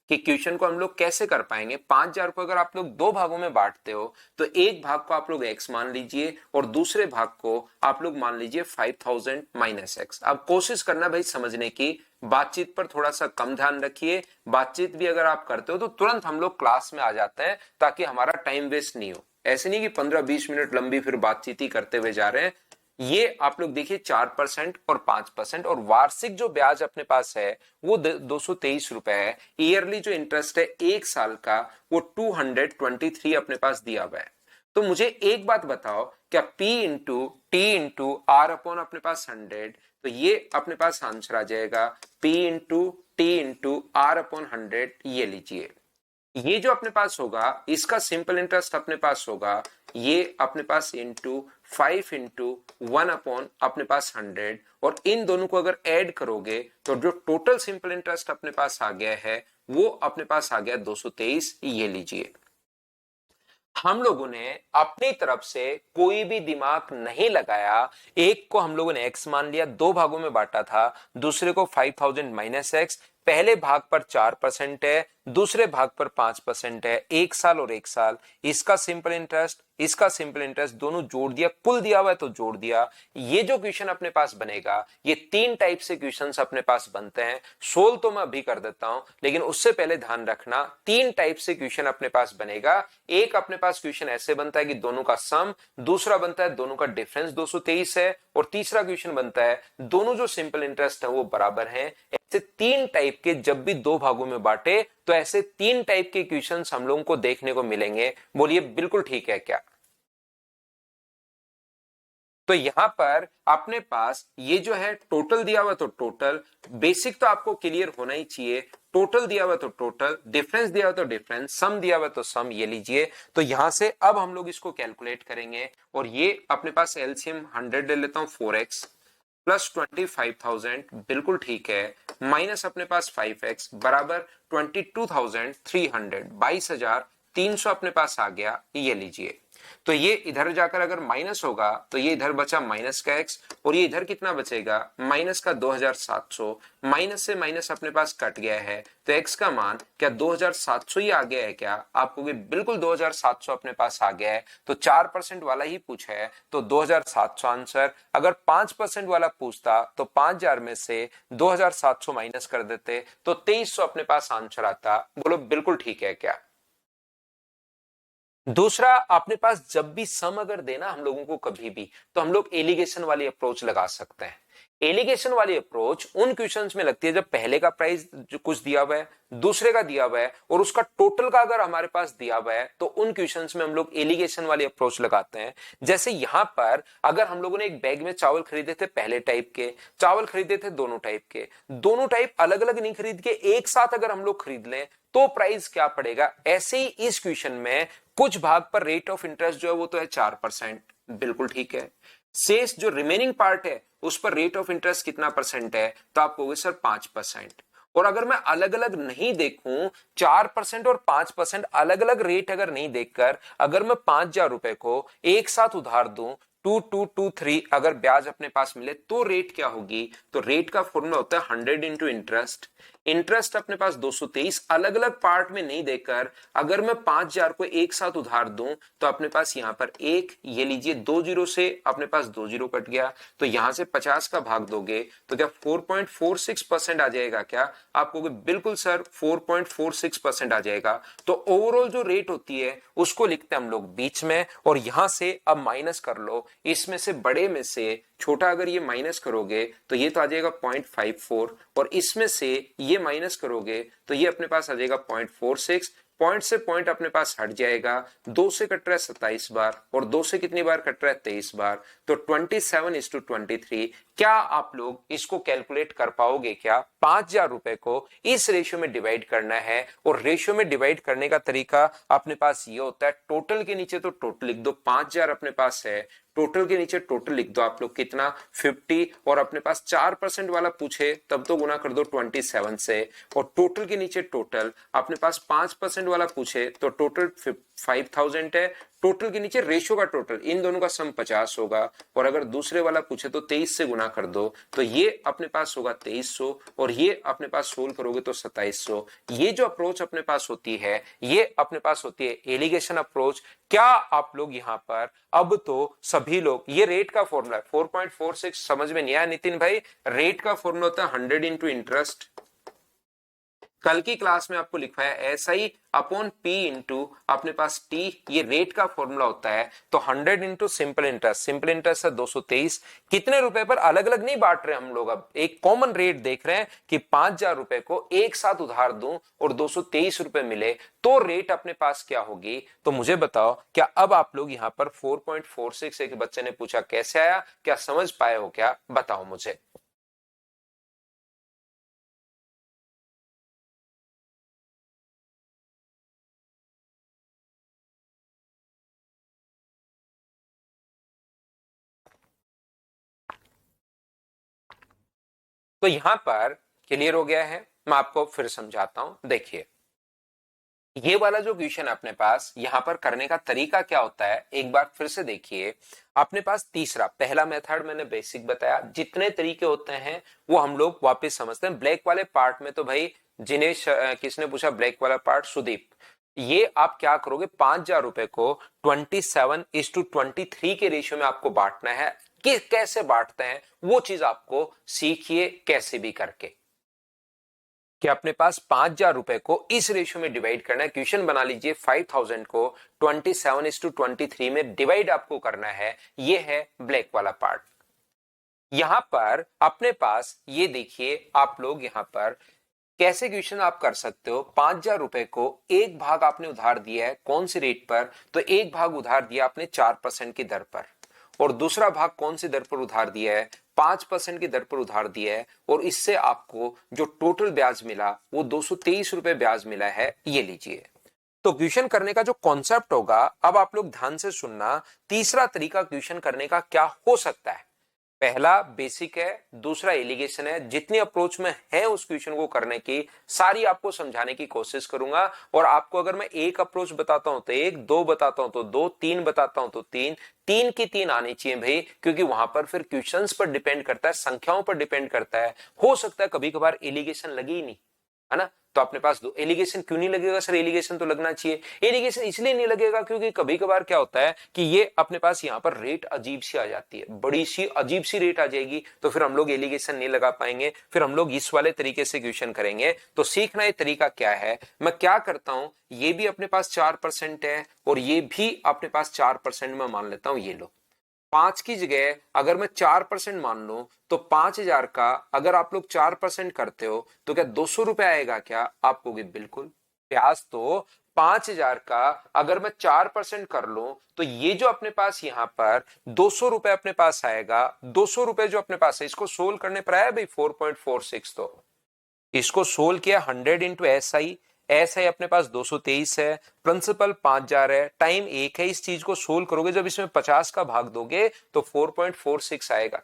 कि क्वेश्चन को हम लोग कैसे कर पाएंगे। 5,000 को अगर आप लोग दो भागों में बांटते हो, तो एक भाग को आप लोग x मान लीजिए और दूसरे भाग को आप लोग मान लीजिए 5,000 माइनस एक्स। अब कोशिश करना भाई समझने की, बातचीत पर थोड़ा सा कम ध्यान रखिए। बातचीत भी अगर आप करते हो तो तुरंत हम लोग क्लास में आ जाते हैं, ताकि हमारा टाइम वेस्ट नहीं हो। ऐसे नहीं कि 15-20 मिनट लंबी फिर बातचीत ही करते हुए जा रहे हैं। ये आप लोग देखिए 4% और 5%, और वार्षिक जो ब्याज अपने पास है वो 223 रुपए है। ईयरली जो इंटरेस्ट है एक साल का वो 223 अपने पास दिया हुआ है। तो मुझे एक बात बताओ, क्या P into T into R upon अपने पास 100, तो ये अपने पास आंसर आ जाएगा P into T into R upon 100। ये लीजिए, ये जो अपने पास होगा इसका सिंपल इंटरेस्ट अपने पास होगा, ये अपने पास इंटू 5 इंटू 1 अपॉन अपने पास 100, और इन दोनों को अगर ऐड करोगे तो जो टोटल सिंपल इंटरेस्ट अपने पास आ गया है वो अपने पास आ गया 223। ये लीजिए, हम लोगों ने अपनी तरफ से कोई भी दिमाग नहीं लगाया। एक को हम लोगों ने x मान लिया, दो भागों में बांटा था, दूसरे को 5,000 माइनस एक्स। पहले भाग पर 4% है, दूसरे भाग पर 5% है, एक साल और एक साल। इसका सिंपल इंटरेस्ट, इसका सिंपल इंटरेस्ट दोनों जोड़ दिया, कुल दिया हुआ है तो जोड़ दिया। ये जो क्वेश्चन अपने पास बनेगा, ये तीन टाइप से क्वेश्चंस अपने पास बनते हैं। सोल्व तो मैं अभी कर देता हूं, लेकिन उससे पहले ध्यान रखना, तीन टाइप से क्वेश्चन अपने पास बनेगा। एक अपने पास क्वेश्चन ऐसे बनता है कि दोनों का सम, दूसरा बनता है दोनों का डिफरेंस 223 है, और तीसरा क्वेश्चन बनता है दोनों जो सिंपल इंटरेस्ट है वो बराबर है। ऐसे तीन टाइप के जब भी दो भागों में बांटे, तो ऐसे तीन टाइप के क्वेश्चंस हम लोगों को देखने को मिलेंगे। बोलिए बिल्कुल ठीक है क्या। तो यहां पर अपने पास ये जो है टोटल दिया हुआ, तो टोटल बेसिक तो आपको क्लियर होना ही चाहिए। टोटल दिया हुआ तो टोटल, डिफरेंस दिया हुआ तो डिफरेंस, सम दिया हुआ तो सम। ये लीजिए, तो यहां से अब हम लोग इसको कैलकुलेट करेंगे, और ये अपने पास एलसीएम 100 ले लेता हूं, 4x प्लस 25,000 बिल्कुल ठीक है, माइनस अपने पास 5x बराबर 22,300, 22,300 अपने पास आ गया। ये लीजिए, तो ये इधर जाकर अगर माइनस होगा तो ये इधर बचा माइनस का x, और ये इधर कितना बचेगा माइनस का 2,700। माइनस से माइनस अपने पास कट गया है, तो x का मान क्या 2,700 ही आ गया है क्या। आपको बिल्कुल 2,700 अपने पास आ गया है। तो 4% वाला ही पूछा है तो 2,700 आंसर। अगर 5% वाला पूछता तो 5,000 में से 2,700 माइनस कर देते तो 2,300 अपने पास आंसर आता। बोलो बिल्कुल ठीक है क्या। दूसरा, अपने पास जब भी सम अगर देना हम लोगों को कभी भी, तो हम लोग एलिगेशन वाली अप्रोच लगा सकते हैं। एलिगेशन वाली अप्रोच उन क्वेश्चंस में लगती है जब पहले का प्राइस जो कुछ दिया हुआ है, दूसरे का दिया हुआ है, और उसका टोटल का अगर हमारे पास दिया हुआ है, तो उन क्वेश्चंस में हम लोग एलिगेशन वाली अप्रोच लगाते हैं। जैसे यहां पर अगर हम लोगों ने एक बैग में चावल खरीदे थे, पहले टाइप के चावल खरीदे थे, दोनों टाइप के, दोनों टाइप अलग अलग नहीं खरीद के एक साथ अगर हम लोग खरीद लें तो प्राइस क्या पड़ेगा। ऐसे ही इस क्वेश्चन में कुछ भाग पर रेट ऑफ इंटरेस्ट जो है वो तो है 4%, बिल्कुल ठीक है। शेष जो रिमेनिंग पार्ट है उस पर रेट ऑफ इंटरेस्ट कितना परसेंट है, तो आप कहोगे सर 5%। और अगर मैं अलग अलग नहीं देखूं, 4% और 5% अलग अलग रेट अगर नहीं देखकर, अगर मैं 5,000 रुपए को एक साथ उधार दूं, 2223 अगर ब्याज अपने पास मिले, तो रेट क्या होगी। तो रेट का फॉर्मूला होता है 100 इंटू इंटरेस्ट। इंटरेस्ट अपने पास 223, अलग अलग पार्ट में नहीं देकर अगर मैं 5000 को एक साथ उधार दूं तो अपने पास यहां पर एक, ये लीजिए 2 जीरो से अपने पास 2 जीरो कट गया, तो यहां से 50 का भाग दोगे तो क्या 4.46% आ जाएगा क्या? आप कहोगे बिल्कुल सर 4.46% आ जाएगा। तो ओवरऑल जो रेट होती है उसको लिखते हैं हम लोग बीच में, और यहां से अब माइनस कर लो, इसमें से बड़े में से छोटा अगर ये माइनस करोगे तो ये तो आ जाएगा 0.54, और इसमें से ये माइनस करोगे तो ये अपने पास आ जाएगा 0.46। पॉइंट से पॉइंट अपने पास हट जाएगा, 2 से कट रहा है 27 बार और 2 से कितनी बार कट रहा है 23 बार, तो 27:23। क्या आप लोग इसको कैलकुलेट कर पाओगे क्या? 5000 रुपए को इस रेशियो में डिवाइड करना है, और रेशियो में डिवाइड करने का तरीका अपने पास ये होता है, टोटल के नीचे तो टोटल लिख दो, 5000 अपने पास है, टोटल के नीचे टोटल लिख दो आप लोग कितना 50, और अपने पास 4% वाला पूछे तब तो गुना कर दो 27 से, और टोटल के नीचे टोटल अपने पास 5% वाला पूछे तो टोटल 5000 है, टोटल के नीचे रेशियो का टोटल, इन दोनों का सम 50 होगा, और अगर दूसरे वाला पूछे तो 23 से गुना कर दो तो ये अपने पास होगा 2300, और ये अपने पास सोल्व करोगे तो 2700। ये जो अप्रोच अपने पास होती है ये अपने पास होती है एलिगेशन अप्रोच। क्या आप लोग यहां पर अब तो सभी लोग, ये रेट का फॉर्मूला 4.46 समझ में नहीं आया नितिन भाई? रेट का फॉर्मूला होता है 100 इंटू इंटरेस्ट, कल की क्लास में आपको लिखवाया ऐसा ही अपॉन पी इंटू अपने पास टी, ये रेट का फॉर्मूला होता है। तो 100 into simple interest, simple interest है 223, कितने रुपए पर अलग अलग नहीं बांट रहे हम लोग, अब एक कॉमन रेट देख रहे हैं कि 5000 रुपए को एक साथ उधार दूं और 223 रुपए मिले तो रेट अपने पास क्या होगी? तो मुझे बताओ क्या अब आप लोग यहां पर 4.46, एक बच्चे ने पूछा कैसे आया, क्या समझ पाए हो क्या? बताओ मुझे। तो यहां पर क्लियर हो गया है, मैं आपको फिर समझाता हूं। देखिए ये वाला जो क्वेश्चन है अपने पास, यहां पर करने का तरीका क्या होता है एक बार फिर से देखिए। अपने पास तीसरा, पहला मेथड मैंने बेसिक बताया, जितने तरीके होते हैं वो हम लोग वापस समझते हैं। ब्लैक वाले पार्ट में तो भाई जिन्हें किसने पूछा ब्लैक वाला पार्ट? सुदीप। ये आप क्या करोगे, 5000 रुपए को 27:23 के रेशियो में आपको बांटना है। कि कैसे बांटते हैं वो चीज आपको सीखिए कैसे भी करके, कि अपने पास 5000 रुपए को इस रेशियो में डिवाइड करना है। क्वेश्चन बना लीजिए 5000 को 27:23 में डिवाइड आपको करना है, ये है ब्लैक वाला पार्ट। यहां पर अपने पास ये देखिए आप लोग यहां पर कैसे क्वेश्चन आप कर सकते हो। 5000 रुपए को एक भाग आपने उधार दिया है कौन सी रेट पर? तो एक भाग उधार दिया आपने 4% की दर पर, और दूसरा भाग कौन सी दर पर उधार दिया है? 5% की दर पर उधार दिया है, और इससे आपको जो टोटल ब्याज मिला वो 223 रुपए ब्याज मिला है, ये लीजिए। तो क्वेश्चन करने का जो कॉन्सेप्ट होगा, अब आप लोग ध्यान से सुनना। तीसरा तरीका क्वेश्चन करने का क्या हो सकता है? पहला बेसिक है, दूसरा एलिगेशन है। जितनी अप्रोच में है उस क्वेश्चन को करने की सारी आपको समझाने की कोशिश करूंगा, और आपको अगर मैं एक अप्रोच बताता हूं तो एक, दो बताता हूं तो दो, तीन बताता हूं तो तीन, तीन की तीन आनी चाहिए भाई, क्योंकि वहां पर फिर क्वेश्चंस पर डिपेंड करता है, संख्याओं पर डिपेंड करता है। हो सकता है कभी कभार एलिगेशन लगे ही नहीं, है ना? तो अपने पास दो एलिगेशन क्यों नहीं लगेगा सर? एलिगेशन तो लगना चाहिए। एलिगेशन इसलिए नहीं लगेगा क्योंकि कभी कभार क्या होता है कि ये अपने पास यहाँ पर रेट अजीब सी आ जाती है, बड़ी सी अजीब सी रेट आ जाएगी, तो फिर हम लोग एलिगेशन नहीं लगा पाएंगे, फिर हम लोग इस वाले तरीके से क्वेश्चन करेंगे। तो सीखना ये तरीका क्या है, मैं क्या करता हूं, ये भी अपने पास 4% है और ये भी अपने पास 4% में मान लेता हूं। ये लो 5 की जगह अगर मैं 4% मान लूं तो 5000 का अगर आप लोग 4% करते हो तो क्या 200 रुपए आएगा क्या? आप कहोगे बिल्कुल। ब्याज तो 5000 का अगर मैं 4% कर लूं तो ये जो अपने पास यहां पर 200 रुपए अपने पास आएगा। 200 रुपए जो अपने पास है इसको सोल्व करने पर आया भाई 4.46, तो इसको सोल्व किया 100 इंटू SI, SI अपने पास 223 है, प्रिंसिपल 5000 है, टाइम 1 है। इस चीज को सोल्व करोगे जब इसमें 50 का भाग दोगे तो 4.46 आएगा।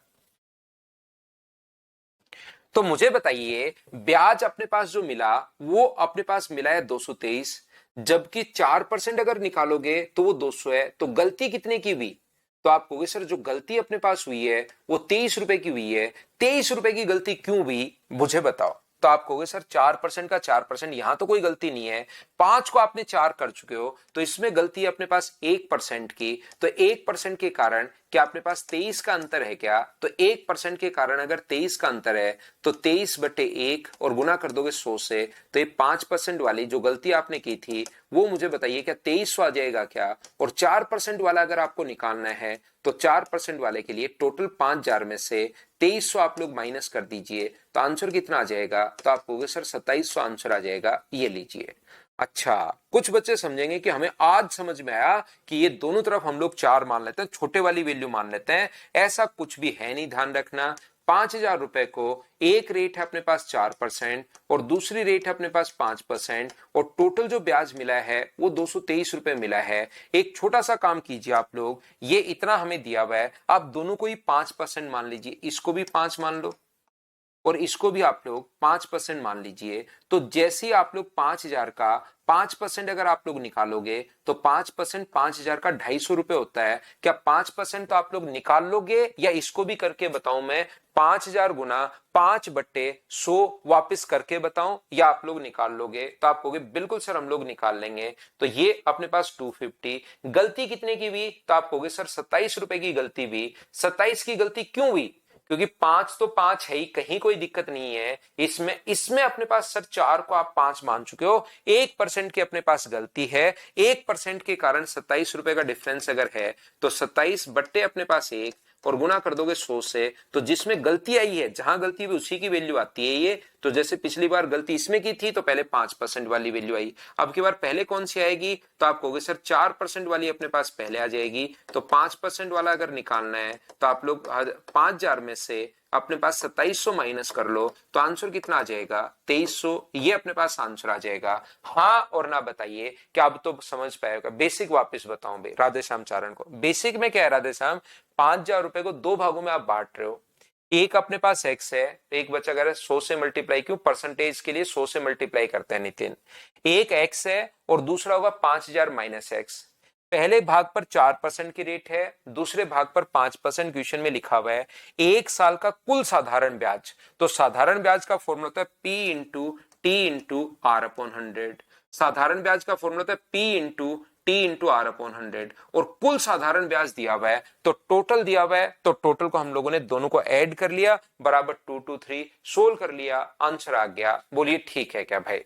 तो मुझे बताइए ब्याज अपने पास जो मिला वो अपने पास मिला है 223, जबकि 4% अगर निकालोगे तो वो 200 है। तो गलती कितने की हुई? तो आप कहोगे सर जो गलती अपने पास हुई है वो 23 रुपए की हुई है। 23 रुपए की गलती क्यों हुई मुझे बताओ, तो आप कहोगे सर 4% का 4%, यहां तो कोई गलती नहीं है। 5 को आपने 4 कर चुके हो तो इसमें गलती है अपने पास 1% की। तो 1% के कारण क्या अपने पास 23 का अंतर है क्या? तो 1% के कारण अगर 23 का अंतर है तो 23/1 और गुना कर दोगे 100 से, तो ये 5% वाली जो गलती आपने की थी वो मुझे बताइए क्या 2300 आ जाएगा क्या? और 4% वाला अगर आपको निकालना है तो 4% वाले के लिए टोटल 5000 में से 2300 आप लोग माइनस कर दीजिए, तो आंसर कितना आ जाएगा? तो आप कहोगे सर 2700 आंसर आ जाएगा, ये लीजिए। अच्छा, कुछ बच्चे समझेंगे कि हमें आज समझ में आया कि ये दोनों तरफ हम लोग 4 मान लेते हैं, छोटे वाली वैल्यू मान लेते हैं। ऐसा कुछ भी है नहीं, ध्यान रखना। 5000 रुपए को एक रेट है अपने पास 4% और दूसरी रेट है अपने पास 5%, और टोटल जो ब्याज मिला है वो 223 रुपए मिला है। एक छोटा सा काम कीजिए आप लोग, ये इतना हमें दिया हुआ है, आप दोनों को ही 5% मान लीजिए, इसको भी 5 मान लो और इसको भी आप लोग 5% मान लीजिए। तो जैसे ही आप लोग 5000 का 5% अगर आप लोग निकालोगे तो 5% 5000 का 250 रुपए होता है। क्या 5% तो आप लोग निकाल लोगे या इसको भी करके बताऊं मैं? 5000 गुना 5/100 वापस करके बताऊं या आप लोग निकाल लोगे? तो आप कहोगे बिल्कुल सर हम लोग निकाल लेंगे। तो ये अपने पास 250। गलती कितने की हुई? तो आप कहोगे सर 27 रुपए की गलती हुई। 27 की गलती क्यों हुई? क्योंकि 5 तो 5 है ही, कहीं कोई दिक्कत नहीं है इसमें। इसमें अपने पास सर 4 को आप 5 मान चुके हो, 1% की अपने पास गलती है। 1% के कारण 27 रुपए का डिफरेंस अगर है तो 27 बट्टे अपने पास 1 और गुना कर दोगे 100 से, तो जिसमें गलती आई है, जहां गलती हुई उसी की वैल्यू आती है ये। तो जैसे पिछली बार गलती इसमें की थी तो पहले 5% वाली वैल्यू आई, अब की बार पहले कौन सी आएगी? तो आप कहोगे सर 4% वाली अपने पास पहले आ जाएगी। तो 5% वाला अगर निकालना है तो आप लोग 5000 में से अपने पास 2700 माइनस कर लो, तो आंसर कितना आ जाएगा? 2300। ये अपने पास आंसर आ जाएगा। हाँ और ना बताइए क्या अब तो समझ पाएगा? बेसिक वापस बताऊं भाई राधे श्याम चारण को, बेसिक में क्या है राधे श्याम? 5000 रुपए को दो भागों में आप बांट रहे हो। एक अपने पास x है, एक बचा अगर 100 से मल्टीप्लाई, क्यों परसेंटेज के लिए 100 से मल्टीप्लाई करते हैं नितिन। एक x है और दूसरा होगा 5000 माइनस x। पहले भाग पर 4% की रेट है, दूसरे भाग पर 5% क्वेश्चन में लिखा हुआ है। एक साल का कुल साधारण ब्याज, तो साधारण ब्याज का फॉर्मूला होता है P into T into R upon 100। साधारण ब्याज का फॉर्मूला होता है P into T into R upon 100, और कुल साधारण ब्याज दिया हुआ है तो टोटल दिया हुआ है, तो टोटल को हम लोगों ने दोनों को ऐड कर लिया, बराबर 223 सोल्व कर लिया, आंसर आ गया। बोलिए ठीक है क्या भाई?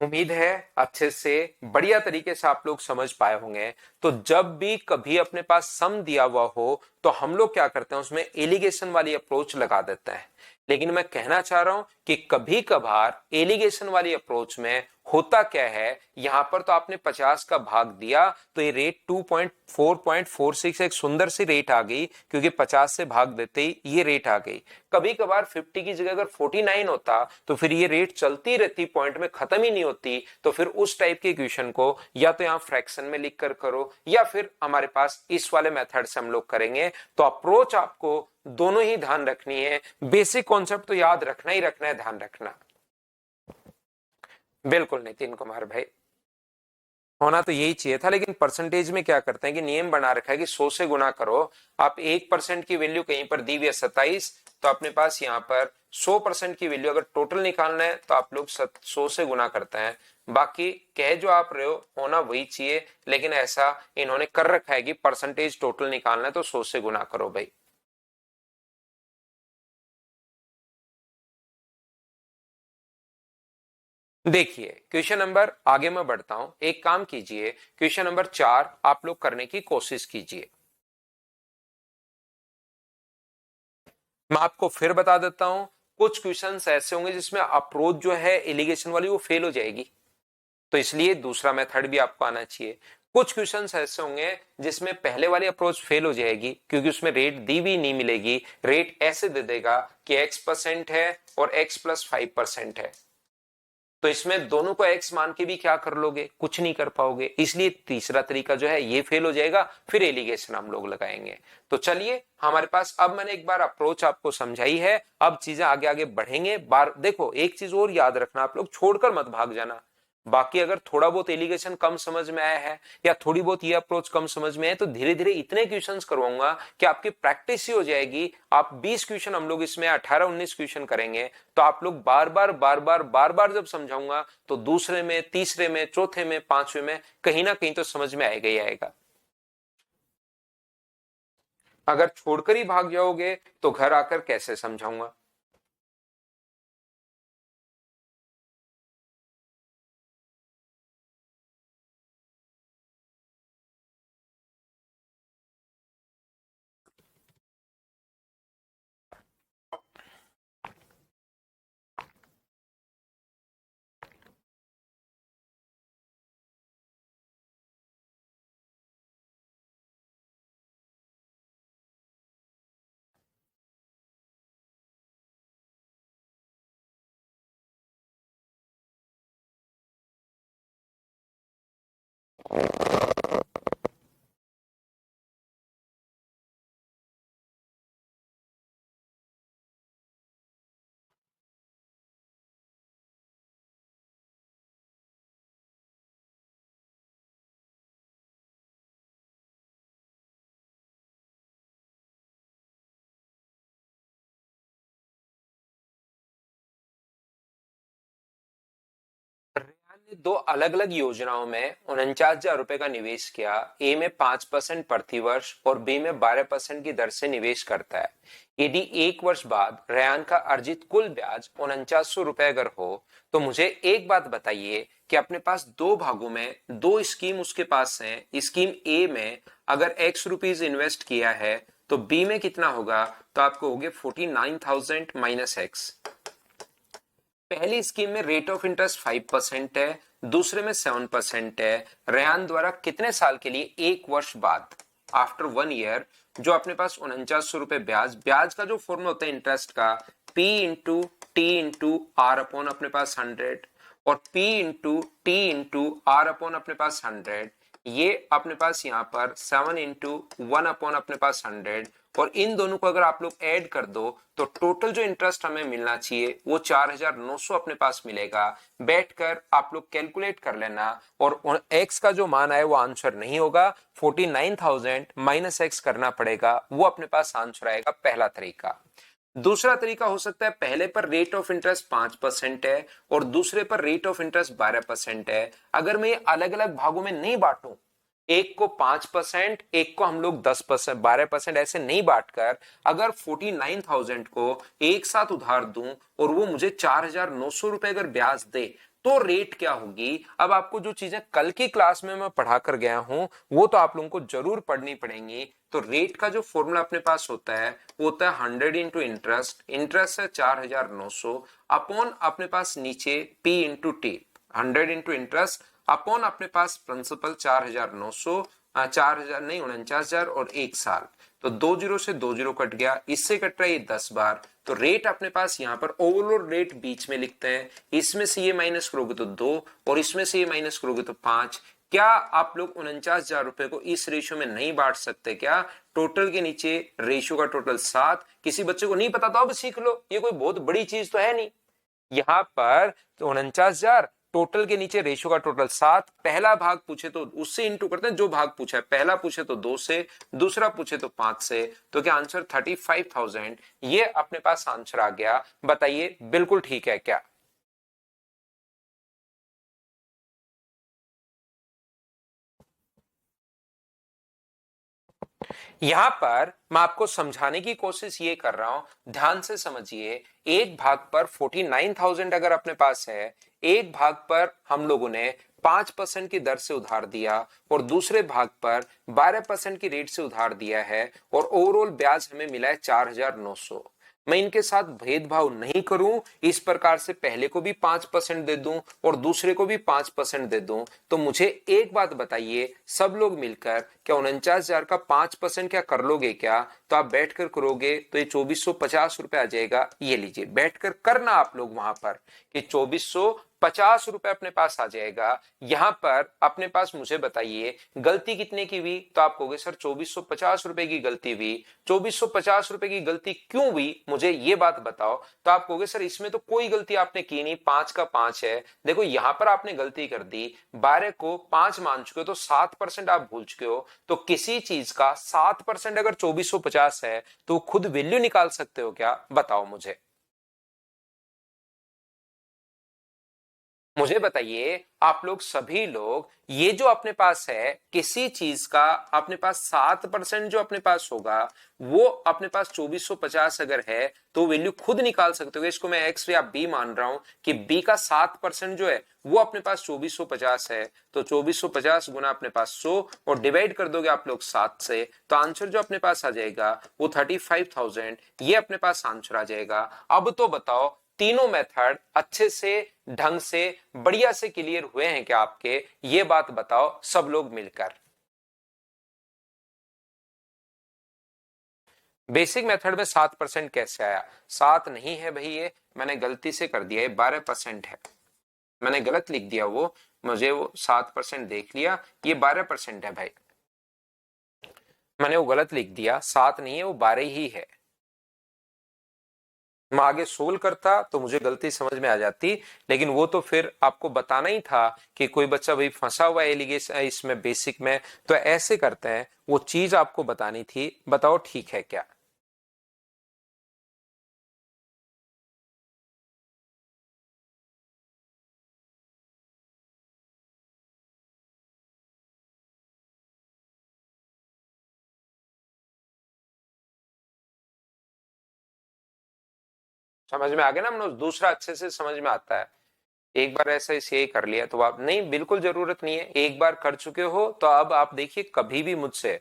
उम्मीद है अच्छे से बढ़िया तरीके से आप लोग समझ पाए होंगे। तो जब भी कभी अपने पास सम दिया हुआ हो तो हम लोग क्या करते हैं, उसमें एलिगेशन वाली अप्रोच लगा देते हैं। लेकिन मैं कहना चाह रहा हूं कि कभी कभार एलिगेशन वाली अप्रोच में होता क्या है, यहां पर तो आपने 50 का भाग दिया तो ये रेट 2.446 एक सुंदर सी रेट आ गई, क्योंकि 50 से भाग देते ही ये रेट आ गई। कभी कभार 50 की जगह अगर 49 होता तो फिर ये रेट चलती रहती, पॉइंट में खत्म ही नहीं होती। तो फिर उस टाइप के इक्वेशन को या तो यहाँ फ्रैक्शन में लिख कर करो या फिर हमारे पास इस वाले मेथड से हम लोग करेंगे। तो अप्रोच आपको दोनों ही ध्यान रखनी है, बेसिक कॉन्सेप्ट तो याद रखना ही रखना है, ध्यान रखना। बिल्कुल नितिन कुमार भाई, होना तो यही चाहिए था, लेकिन परसेंटेज में क्या करते हैं कि नियम बना रखा है कि 100 से गुना करो। आप 1% की वैल्यू कहीं पर दी हुई है 27, तो अपने पास यहाँ पर 100% की वैल्यू अगर टोटल निकालना है तो आप लोग 100 से गुना करते हैं। बाकी कह जो आप रहे हो होना वही चाहिए, लेकिन ऐसा इन्होंने कर रखा है कि परसेंटेज टोटल निकालना है तो 100 से गुना करो भाई। देखिए क्वेश्चन नंबर, आगे मैं बढ़ता हूं, एक काम कीजिए, क्वेश्चन नंबर 4 आप लोग करने की कोशिश कीजिए। मैं आपको फिर बता देता हूं, कुछ क्वेश्चंस ऐसे होंगे जिसमें अप्रोच जो है एलिगेशन वाली वो फेल हो जाएगी, तो इसलिए दूसरा मेथड भी आपको आना चाहिए। कुछ क्वेश्चंस ऐसे होंगे जिसमें पहले वाली अप्रोच फेल हो जाएगी, क्योंकि उसमें रेट दी भी नहीं मिलेगी। रेट ऐसे दे देगा कि x% है और x प्लस 5% है, तो इसमें दोनों को x मान के भी क्या कर लोगे, कुछ नहीं कर पाओगे। इसलिए तीसरा तरीका जो है ये फेल हो जाएगा, फिर एलिगेशन हम लोग लगाएंगे। तो चलिए हमारे पास, अब मैंने एक बार अप्रोच आपको समझाई है, अब चीजें आगे आगे बढ़ेंगे। बार देखो एक चीज और याद रखना, आप लोग छोड़कर मत भाग जाना। बाकी अगर थोड़ा बहुत एलिगेशन कम समझ में आया है या थोड़ी बहुत ये अप्रोच कम समझ में है तो धीरे धीरे इतने क्वेश्चंस करवाऊंगा कि आपकी प्रैक्टिस ही हो जाएगी। आप 20 क्वेश्चन, हम लोग इसमें 18-19 क्वेश्चन करेंगे, तो आप लोग बार बार जब समझाऊंगा तो दूसरे में, तीसरे में, चौथे में, पांचवे में कहीं ना कहीं तो समझ में आएगा ही आएगा। अगर छोड़कर ही भाग जाओगे तो घर आकर कैसे समझाऊंगा। रेयान ने दो अलग अलग योजनाओं में 49,000 रुपए का निवेश किया। ए में 5% प्रति वर्ष और बी में 12% की दर से निवेश करता है। यदि एक वर्ष बाद रेयान का अर्जित कुल ब्याज 4900 रुपए अगर हो तो मुझे एक बात बताइए कि अपने पास दो भागों में दो स्कीम उसके पास है। स्कीम ए में अगर x रुपीज इन्वेस्ट किया है तो बी में कितना होगा, तो आपको होगे 49,000 माइनस एक्स। पहली स्कीम में रेट ऑफ इंटरेस्ट 5% है, दूसरे में 7% है। रेयान द्वारा कितने साल के लिए, एक वर्ष बाद, आफ्टर 1 ईयर, जो अपने पास 4900 रुपए ब्याज, ब्याज का जो फॉर्मूला होता है इंटरेस्ट का, P into T into R upon अपने पास 100 और P into T into R upon अपने पास 100, ये अपने पास यहाँ पर 7 इंटू 1 अपॉन अपने पास 100, और इन दोनों को अगर आप लोग ऐड कर दो तो टोटल जो इंटरेस्ट हमें मिलना चाहिए वो 4,900 अपने पास मिलेगा। बैठकर आप लोग कैलकुलेट कर लेना, और x का जो मान आए वो आंसर नहीं होगा, 49,000 माइनस एक्स करना पड़ेगा, वो अपने पास आंसर आएगा। पहला तरीका। दूसरा तरीका हो सकता है, पहले पर रेट ऑफ इंटरेस्ट 5% है और दूसरे पर रेट ऑफ इंटरेस्ट 12% है। अगर मैं ये अलग अलग भागों में नहीं बांटूं, एक को 5%, एक को हम लोग 10%, 12%, ऐसे नहीं बांटकर अगर 49,000 को एक साथ उधार दूं और वो मुझे 4,900 रुपए अगर ब्याज दे तो रेट क्या होगी। अब आपको जो चीजें कल की क्लास में मैं पढ़ा कर गया हूं वो तो आप लोगों को जरूर पढ़नी पड़ेंगी। तो रेट का जो फॉर्मूला अपने पास होता है वो होता है 100 इंटू इंटरेस्ट, इंटरेस्ट है 4,900 अपॉन अपने पास नीचे P into T, 100 into interest upon अपने पास प्रिंसिपल 4,900, 4,000 नहीं 49,000 और एक साल, तो 2 जीरो से 2 जीरो कट गया, इससे कट रहा है 10 बार। तो रेट अपने पास यहाँ पर ओवरऑल रेट बीच में लिखते हैं, इसमें से ये माइनस करोगे तो 2 और इसमें से ये माइनस करोगे तो 5। क्या आप लोग 49,000 रुपए को इस रेशियो में नहीं बांट सकते क्या? टोटल के नीचे रेशियो का टोटल 7। किसी बच्चे को नहीं पता तो अब सीख लो, ये कोई बहुत बड़ी चीज तो है नहीं। यहां पर तो 49,000, टोटल के नीचे रेशियो का टोटल 7। पहला भाग पूछे तो उससे इंटू करते हैं, जो भाग पूछा है, पहला पूछे तो 2 से, दूसरा पूछे तो 5 से, तो क्या आंसर 35,000, ये अपने पास आंसर आ गया। बताइए बिल्कुल ठीक है क्या? यहां पर मैं आपको समझाने की कोशिश ये कर रहा हूं, ध्यान से समझिए। एक भाग पर 49,000 अगर अपने पास है, एक भाग पर हम लोगों ने 5% की दर से उधार दिया और दूसरे भाग पर 12% की रेट से उधार दिया है, और ओवरऑल ब्याज हमें मिला है 4,900। मैं इनके साथ भेदभाव नहीं करूं, इस प्रकार से पहले को भी 5% दे दूं और दूसरे को भी 5% दे दूं, तो मुझे एक बात बताइए, सब लोग मिलकर क्या 49,000 का 5% क्या कर लोगे क्या? तो आप बैठकर करोगे तो ये 2,450 रुपए आ जाएगा। ये लीजिए, बैठकर करना आप लोग वहां पर कि 2450 रुपए अपने पास आ जाएगा। यहां पर अपने पास मुझे बताइए गलती कितने की हुई, तो आप कहोगे सर 2450 रुपए की गलती हुई। 2450 रुपए की गलती क्यों हुई, मुझे ये बात बताओ। तो आप कहोगे सर इसमें तो कोई गलती आपने की नहीं, 5 का 5 है। देखो यहां पर आपने गलती कर दी, 12 को 5 मान चुके हो तो 7% आप भूल चुके हो। तो किसी चीज का 7% अगर 2450 है तो खुद वैल्यू निकाल सकते हो क्या, बताओ मुझे बताइए आप लोग सभी लोग, ये जो अपने पास है किसी चीज का अपने पास 7% जो अपने पास होगा वो अपने पास 2450 अगर है तो वैल्यू खुद निकाल सकते हो। इसको मैं एक्स या बी मान रहा हूं कि बी का 7% जो है वो अपने पास 2450 है। तो 2450 गुना अपने पास 100 और डिवाइड कर दोगे आप लोग 7 से, तो आंसर जो अपने पास आ जाएगा वो 35,000, ये अपने पास आंसर आ जाएगा। अब तो बताओ तीनों मेथड अच्छे से ढंग से बढ़िया से क्लियर हुए हैं क्या आपके, ये बात बताओ सब लोग मिलकर। बेसिक मेथड में 7% कैसे आया, 7 नहीं है भाई, ये मैंने गलती से कर दिया, ये 12% है, मैंने गलत लिख दिया वो, मुझे वो 7% देख लिया, ये 12% है भाई, मैंने वो गलत लिख दिया, 7 नहीं है वो 12 ही है। मैं आगे सोल्व करता तो मुझे गलती समझ में आ जाती, लेकिन वो तो फिर आपको बताना ही था कि कोई बच्चा भाई फंसा हुआ है एलिगेशन इसमें बेसिक में, तो ऐसे करते हैं, वो चीज आपको बतानी थी, बताओ ठीक है क्या। समझ में आ गया ना मनोज, दूसरा अच्छे से समझ में आता है। एक बार ऐसा इसे कर लिया तो आप नहीं, बिल्कुल जरूरत नहीं है, एक बार कर चुके हो तो अब आप देखिए कभी भी मुझसे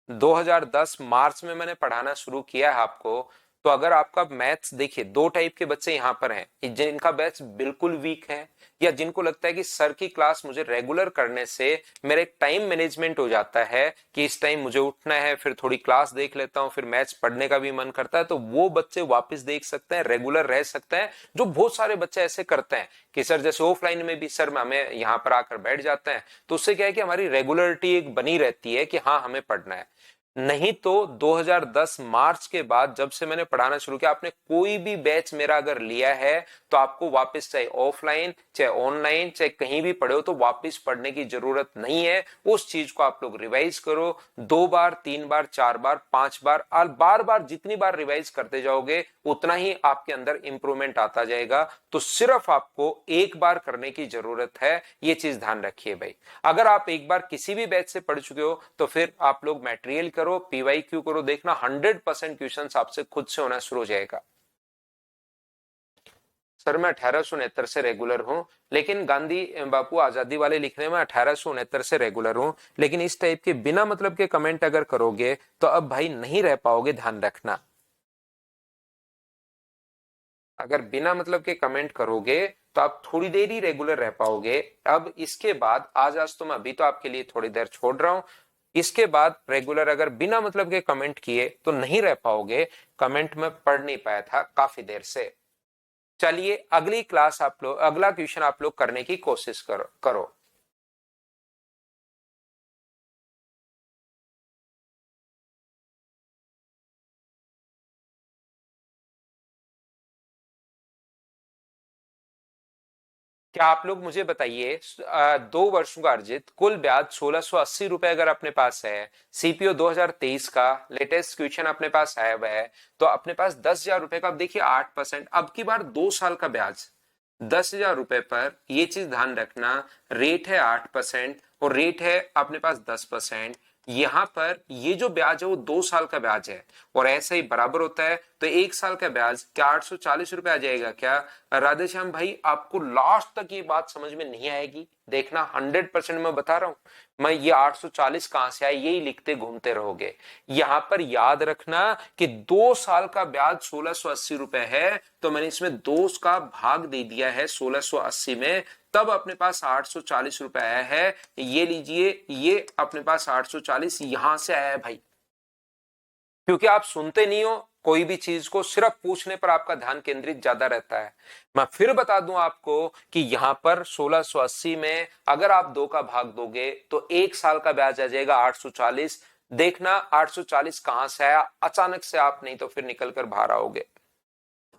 2010 मार्च में मैंने पढ़ाना शुरू किया है आपको, तो अगर आपका मैथ्स देखिए, दो टाइप के बच्चे यहाँ पर हैं, जिनका बैच बिल्कुल वीक है या जिनको लगता है कि सर की क्लास मुझे रेगुलर करने से मेरा एक टाइम मैनेजमेंट हो जाता है कि इस टाइम मुझे उठना है, फिर थोड़ी क्लास देख लेता हूँ, फिर मैथ्स पढ़ने का भी मन करता है, तो वो बच्चे वापस देख सकते हैं, रेगुलर रह सकते हैं। जो बहुत सारे बच्चे ऐसे करते हैं कि सर जैसे ऑफलाइन में भी सर हमें यहाँ पर आकर बैठ जाते हैं, तो उससे क्या है कि हमारी रेगुलरिटी एक बनी रहती है कि हाँ हमें पढ़ना है। नहीं तो 2010 मार्च के बाद जब से मैंने पढ़ाना शुरू किया, आपने कोई भी बैच मेरा अगर लिया है तो आपको वापस चाहे ऑफलाइन चाहे ऑनलाइन चाहे कहीं भी पढ़े हो तो वापस पढ़ने की जरूरत नहीं है। उस चीज को आप लोग रिवाइज करो, 2 बार 3 बार 4 बार 5 बार, और बार बार जितनी बार रिवाइज करते जाओगे उतना ही आपके अंदर इंप्रूवमेंट आता जाएगा। तो सिर्फ आपको एक बार करने की जरूरत है, ये चीज ध्यान रखिए भाई। अगर आप एक बार किसी भी बैच से पढ़ चुके हो तो फिर आप लोग मटेरियल करो, पीवाईक्यू करो, देखना 100% क्वेश्चन आपसे खुद से होना शुरू हो जाएगा। सर मैं 1869 से रेगुलर हूं, लेकिन गांधी बापू आजादी वाले लिखने में 1869 से रेगुलर हूं, लेकिन इस टाइप के बिना मतलब के कमेंट अगर करोगे तो अब भाई नहीं रह पाओगे, ध्यान रखना। अगर बिना मतलब के कमेंट करोगे तो आप थोड़ी देर ही रेगुलर रह पाओगे। अब इसके बाद आज तो मैं अभी तो आपके लिए थोड़ी देर छोड़ रहा हूं, इसके बाद रेगुलर अगर बिना मतलब के कमेंट किए तो नहीं रह पाओगे। कमेंट में पढ़ नहीं पाया था काफी देर से। चलिए अगली क्लास आप लोग, अगला क्वेश्चन आप लोग करने की कोशिश करो। क्या आप लोग मुझे बताइए 2 वर्षों का अर्जित कुल ब्याज 1680 रुपए अगर अपने पास है, सीपीओ 2023 का लेटेस्ट क्वेश्चन अपने पास आया हुआ है, तो अपने पास 10,000 रुपए का, अब देखिए 8%, अब की बार 2 साल का ब्याज 10,000 रुपए पर, ये चीज ध्यान रखना, रेट है 8% और रेट है अपने पास 10%। यहां पर ये जो ब्याज है वो 2 साल का ब्याज है और ऐसा ही बराबर होता है, तो 1 साल का ब्याज क्या 840 रुपए आ जाएगा क्या। राधेश्याम भाई आपको लास्ट तक ये बात समझ में नहीं आएगी, देखना 100% मैं बता रहा हूं, मैं ये 840 कहां से आया यही लिखते घूमते रहोगे। यहां पर याद रखना कि 2 साल का ब्याज 1680 रुपए है, तो मैंने इसमें 2 का भाग दे दिया है 1680 में, तब अपने पास 840 रुपए आया है। ये लीजिए, ये अपने पास 840 यहां से आया है भाई, क्योंकि आप सुनते नहीं हो, कोई भी चीज को सिर्फ पूछने पर आपका ध्यान केंद्रित ज्यादा रहता है। मैं फिर बता दूं आपको कि यहां पर 1680 में अगर आप 2 का भाग दोगे तो 1 साल का ब्याज आ जाएगा 840। देखना 840 कहां से आया, अचानक से आप नहीं तो फिर निकल कर बाहर आओगे।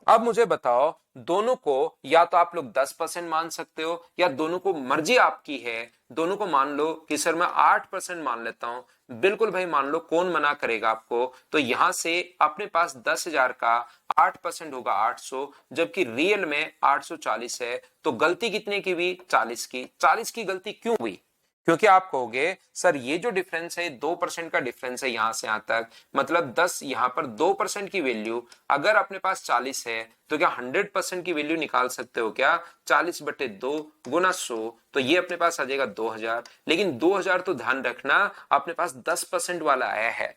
अब मुझे बताओ, दोनों को या तो आप लोग 10% मान सकते हो या दोनों को, मर्जी आपकी है, दोनों को मान लो कि सर मैं 8% मान लेता हूं। बिल्कुल भाई मान लो, कौन मना करेगा आपको। तो यहां से अपने पास 10,000 का 8% होगा 800, जबकि रियल में 840 है। तो गलती कितने की हुई? 40 की। 40 की गलती क्यों हुई? क्योंकि आप कहोगे सर ये जो डिफरेंस है 2% का डिफरेंस है यहां से यहां तक, मतलब 10, यहां पर 2% की वैल्यू अगर अपने पास 40 है तो क्या 100% की वैल्यू निकाल सकते हो क्या? 40/2 गुना 100, तो ये अपने पास आ जाएगा 2000। लेकिन 2000 तो ध्यान रखना अपने पास 10% वाला आया है।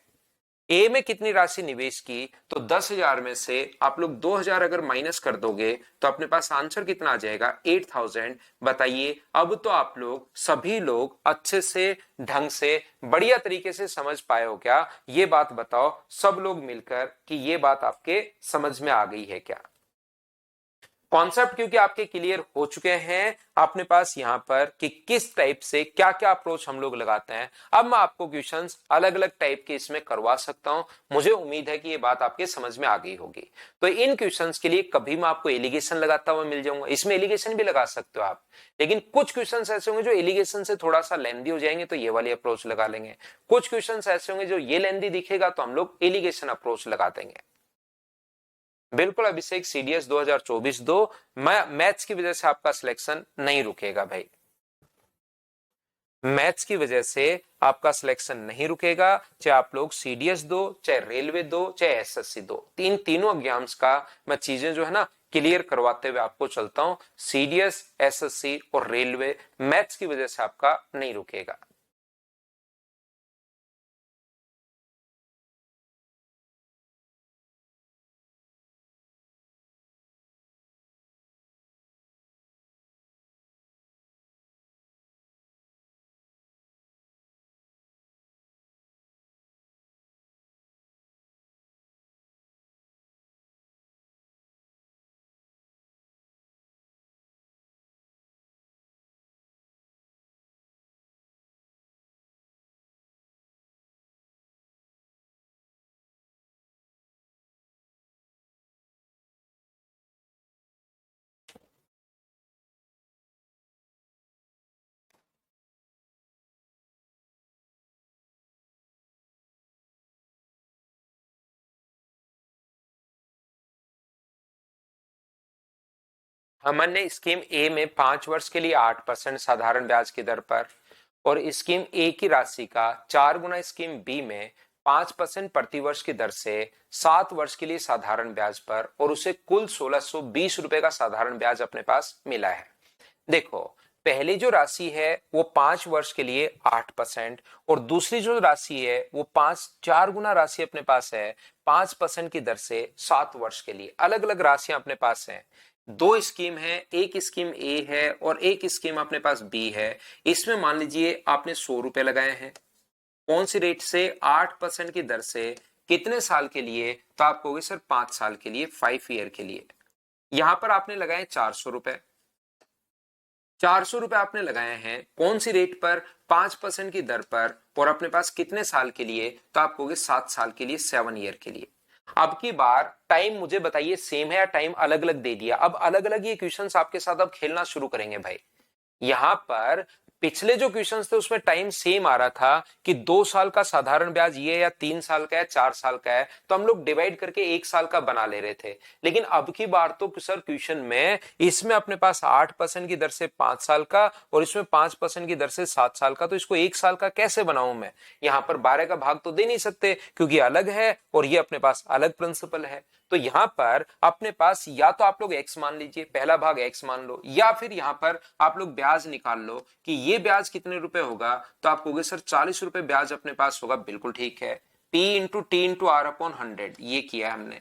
ए में कितनी राशि निवेश की? तो 10,000 में से आप लोग 2,000 अगर माइनस कर दोगे तो अपने पास आंसर कितना आ जाएगा? 8,000। बताइए, अब तो आप लोग सभी लोग अच्छे से, ढंग से, बढ़िया तरीके से समझ पाए हो क्या? ये बात बताओ सब लोग मिलकर कि ये बात आपके समझ में आ गई है क्या? कॉन्सेप्ट क्योंकि आपके क्लियर हो चुके हैं अपने पास यहां पर कि किस टाइप से क्या क्या अप्रोच हम लोग लगाते हैं। अब मैं आपको क्वेश्चंस अलग अलग टाइप के इसमें करवा सकता हूं। मुझे उम्मीद है कि ये बात आपके समझ में आ गई होगी। तो इन क्वेश्चंस के लिए कभी मैं आपको एलिगेशन लगाता हुआ मिल जाऊंगा, इसमें एलिगेशन भी लगा सकते हो आप। लेकिन कुछ क्वेश्चंस ऐसे होंगे जो एलिगेशन से थोड़ा सा लेंदी हो जाएंगे तो ये वाली अप्रोच लगा लेंगे। कुछ क्वेश्चंस ऐसे होंगे जो ये लेंदी दिखेगा तो हम लोग एलिगेशन अप्रोच लगा देंगे। बिल्कुल अभिषेक, सीडीएस 2024 दो। मैथ्स की वजह से आपका सिलेक्शन नहीं रुकेगा भाई, मैथ्स की वजह से आपका सिलेक्शन नहीं रुकेगा। चाहे आप लोग सीडीएस दो, चाहे रेलवे दो, चाहे एसएससी दो, तीनों एग्जाम्स का मैं चीजें जो है ना क्लियर करवाते हुए आपको चलता हूं। सीडीएस, एसएससी और रेलवे मैथ्स की वजह से आपका नहीं रुकेगा। हमने स्कीम ए में 5 वर्ष के लिए 8% साधारण ब्याज की दर पर और स्कीम ए की राशि का 4 गुना स्कीम बी में 5% प्रति वर्ष की दर से 7 वर्ष के लिए साधारण ब्याज पर और उसे कुल 1620 रुपए का साधारण ब्याज अपने पास मिला है। देखो, पहली जो राशि है वो 5 वर्ष के लिए 8% और दूसरी जो राशि है वो 4 गुना राशि अपने पास है 5% की दर से 7 वर्ष के लिए। अलग अलग राशियां अपने पास हैं। दो स्कीम है, एक स्कीम ए है और एक स्कीम अपने पास बी है। इसमें मान लीजिए आपने 100 रुपए लगाए हैं, कौन सी रेट से? 8% की दर से। कितने साल के लिए? तो आप कहोगे सर 5 साल के लिए, 5 ईयर के लिए। यहां पर आपने लगाए 400 रुपए, 400 रुपए आपने लगाए हैं कौन सी रेट पर? 5% की दर पर। और अपने पास कितने साल के लिए? तो आप कहोगे 7 साल के लिए, 7 ईयर के लिए। अब की बार टाइम मुझे बताइए सेम है या टाइम अलग अलग दे दिया? अब अलग अलग ये क्वेश्चंस आपके साथ अब खेलना शुरू करेंगे भाई। यहां पर पिछले जो क्वेश्चंस थे उसमें टाइम सेम आ रहा था कि 2 साल का साधारण ब्याज ये या 3 साल का है, 4 साल का है, तो हम लोग डिवाइड करके 1 साल का बना ले रहे थे। लेकिन अब की बार तो सर क्वेश्चन में इसमें अपने पास 8% की दर से 5 साल का और इसमें 5% की दर से 7 साल का, तो इसको 1 साल का कैसे बनाऊं मैं? यहां पर 12 का भाग तो दे नहीं सकते क्योंकि अलग है और ये अपने पास अलग प्रिंसिपल है। तो यहां पर अपने पास या तो आप लोग x मान लीजिए, पहला भाग x मान लो, या फिर यहां पर आप लोग ब्याज निकाल लो कि ये ब्याज कितने रुपए होगा। तो आप कहोगे सर 40 रुपए ब्याज अपने पास होगा। बिल्कुल ठीक है, p into T into R upon 100 ये किया है हमने।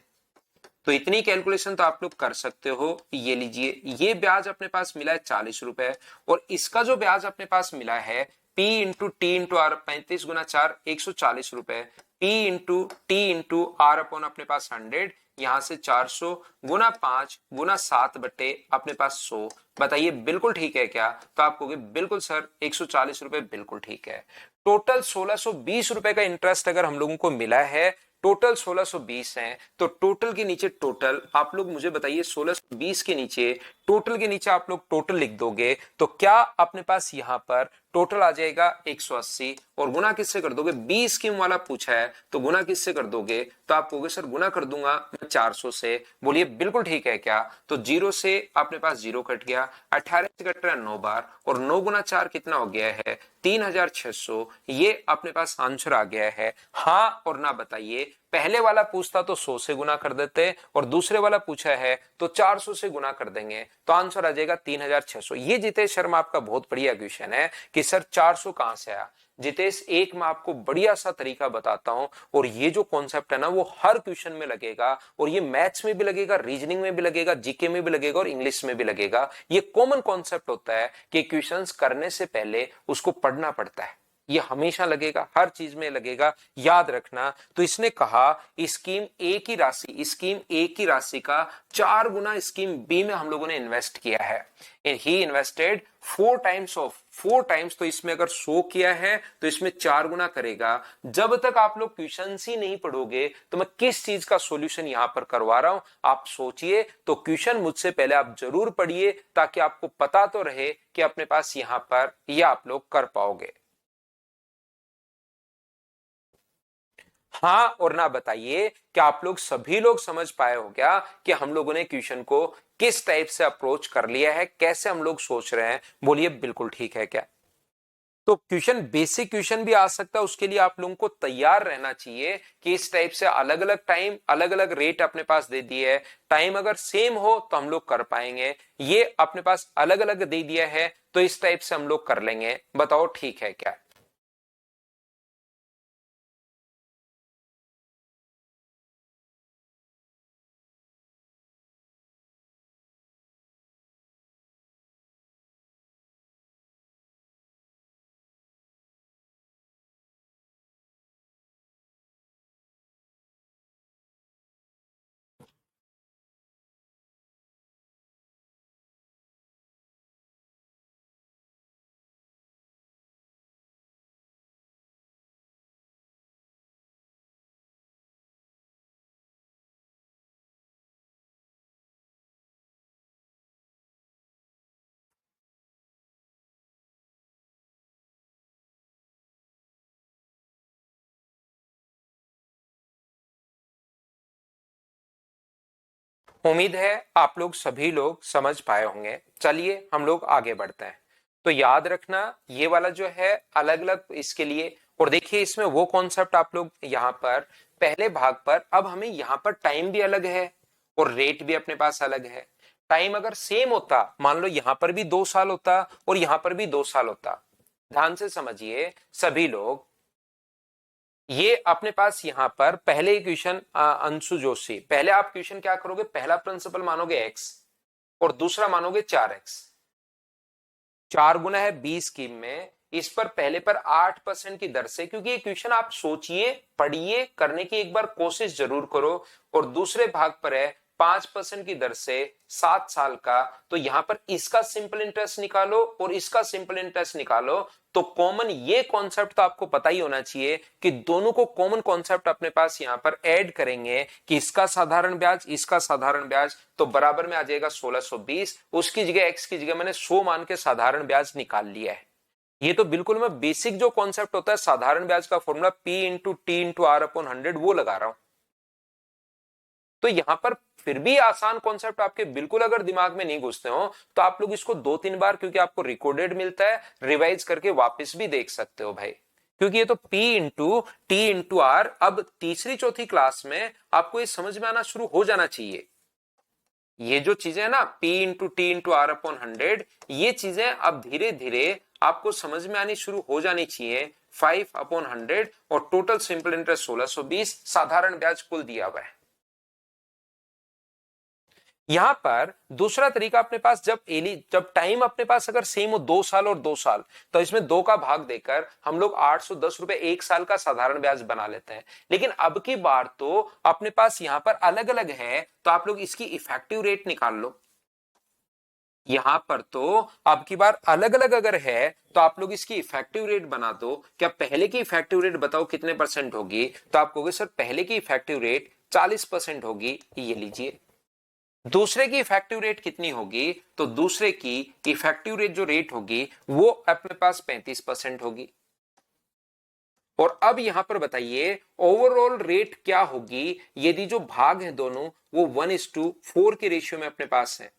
तो इतनी कैलकुलेशन तो आप लोग कर सकते हो। ये लीजिए, ये ब्याज अपने पास मिला है 40 रुपए और इसका जो ब्याज अपने पास मिला है p into T into R, 35 गुना 4, 140 रुपए। P into T into R upon अपने पास 100, यहां से 400 गुना 5 गुना 7 बटे अपने पास 100। बताइए बिल्कुल ठीक है क्या? तो आप कहोगे बिल्कुल सर 140 रुपए बिल्कुल ठीक है। टोटल 1620 रुपए का इंटरेस्ट अगर हम लोगों को मिला है, टोटल 1620 है, तो टोटल के नीचे टोटल आप लोग मुझे बताइए 1620 के नीचे टोटल के नीचे आप लोग टोटल लिख दोगे तो क्या अपने पास यहां पर टोटल आ जाएगा 180 और गुना किससे कर दोगे? 20 स्कीम वाला पूछा है तो गुना किससे कर दोगे? तो आप कहोगे सर गुना कर दूंगा मैं 400 से। बोलिए बिल्कुल ठीक है क्या? तो 0 से अपने पास 0 कट गया, 18 से कट रहा है 9 बार और 9 गुना 4 कितना हो गया है? 3600। ये अपने पास आंसर आ गया है। हाँ और ना बताइए। पहले वाला पूछता तो 100 से गुना कर देते और दूसरे वाला पूछा है तो 400 से गुना कर देंगे तो आंसर आ जाएगा 3600। ये जितेश शर्मा आपका बहुत बढ़िया क्वेश्चन है कि सर 400 कहां से आया। जितेश एक मैं आपको बढ़िया सा तरीका बताता हूं और ये जो कॉन्सेप्ट है ना वो हर क्वेश्चन में लगेगा और ये मैथ्स में भी लगेगा, रीजनिंग में भी लगेगा, जीके में भी लगेगा और इंग्लिश में भी लगेगा। ये कॉमन कॉन्सेप्ट होता है कि क्वेश्चंस करने से पहले उसको पढ़ना पड़ता है। ये हमेशा लगेगा, हर चीज में लगेगा, याद रखना। तो इसने कहा स्कीम ए की राशि, स्कीम ए की राशि का 4 गुना स्कीम बी में हम लोगों ने इन्वेस्ट किया है। ही इन्वेस्टेड 4 टाइम्स ऑफ 4 टाइम्स, तो इसमें अगर 100 किया है तो इसमें 4 गुना करेगा। जब तक आप लोग क्वेश्चन ही नहीं पढ़ोगे तो मैं किस चीज का सॉल्यूशन यहां पर करवा रहा हूं आप सोचिए। तो क्वेश्चन मुझसे पहले आप जरूर पढ़िए ताकि आपको पता तो रहे कि अपने पास यहां पर यह आप लोग कर पाओगे। हाँ और ना बताइए कि आप लोग सभी लोग समझ पाए हो क्या कि हम लोगों ने क्वेश्चन को किस टाइप से अप्रोच कर लिया है, कैसे हम लोग सोच रहे हैं? बोलिए बिल्कुल ठीक है क्या? तो क्वेश्चन बेसिक क्वेश्चन भी आ सकता है, उसके लिए आप लोगों को तैयार रहना चाहिए कि इस टाइप से अलग अलग टाइम अलग अलग रेट अपने पास दे दिए है। टाइम अगर सेम हो तो हम लोग कर पाएंगे, ये अपने पास अलग अलग दे दिया है तो इस टाइप से हम लोग कर लेंगे। बताओ ठीक है क्या? उम्मीद है आप लोग सभी लोग समझ पाए होंगे। चलिए हम लोग आगे बढ़ते हैं। तो याद रखना ये वाला जो है अलग अलग इसके लिए, और देखिए इसमें वो कॉन्सेप्ट आप लोग यहाँ पर पहले भाग पर, अब हमें यहाँ पर टाइम भी अलग है और रेट भी अपने पास अलग है। टाइम अगर सेम होता, मान लो यहां पर भी 2 साल होता और यहां पर भी 2 साल होता, ध्यान से समझिए सभी लोग। ये अपने पास यहां पर पहले क्वेश्चन अंशु जोशी, पहले आप क्वेश्चन क्या करोगे? पहला प्रिंसिपल मानोगे एक्स और दूसरा मानोगे 4x। 4 गुना है 20 स्कीम में, इस पर पहले पर 8% की दर से, क्योंकि ये क्वेश्चन आप सोचिए पढ़िए करने की एक बार कोशिश जरूर करो, और दूसरे भाग पर है 5% की दर से 7 साल का। तो यहां पर इसका सिंपल इंटरेस्ट निकालो और इसका सिंपल इंटरेस्ट निकालो। तो कॉमन ये कॉन्सेप्ट तो आपको पता ही होना चाहिए कि दोनों को कॉमन कॉन्सेप्ट अपने पास यहां पर ऐड करेंगे कि इसका साधारण ब्याज इसका साधारण ब्याज, तो बराबर में आ जाएगा 1620। उसकी जगह एक्स की जगह मैंने 100 मान के साधारण ब्याज निकाल लिया है। ये तो बिल्कुल मैं बेसिक जो कॉन्सेप्ट होता है साधारण ब्याज का formula P into T into R upon 100 वो लगा रहा हूं। तो यहां पर फिर भी आसान कॉन्सेप्ट आपके बिल्कुल अगर दिमाग में नहीं घुसते हो तो आप लोग इसको 2-3 बार, क्योंकि आपको रिकॉर्डेड मिलता है, रिवाइज करके वापस भी देख सकते हो भाई। क्योंकि ये तो P into T into R अब तीसरी चौथी क्लास में आपको ये समझ में आना शुरू हो जाना चाहिए। ये जो चीजें है ना P into T into R upon 100, ये चीजें अब धीरे धीरे आपको समझ में आनी शुरू हो जानी चाहिए। 5/100 और टोटल सिंपल इंटरेस्ट 1620, साधारण ब्याज कुल दिया हुआ है। यहां पर दूसरा तरीका अपने पास, जब टाइम अपने पास अगर सेम हो 2 साल और 2 साल, तो इसमें 2 का भाग देकर हम लोग 810 रुपए 1 साल का साधारण ब्याज बना लेते हैं। लेकिन अब की बार तो अपने पास यहां पर अलग अलग है, तो आप लोग इसकी इफेक्टिव रेट निकाल लो। यहां पर तो अब की बार अलग अलग अगर है तो आप लोग इसकी इफेक्टिव रेट बना दो। क्या पहले की इफेक्टिव रेट बताओ कितने परसेंट होगी? तो आप कहोगे सर पहले की इफेक्टिव रेट 40% होगी, ये लीजिए। दूसरे की इफेक्टिव रेट कितनी होगी? तो दूसरे की इफेक्टिव रेट जो रेट होगी वो अपने पास 35% होगी। और अब यहां पर बताइए ओवरऑल रेट क्या होगी यदि जो भाग है दोनों वो 1:4 के रेशियो में अपने पास है,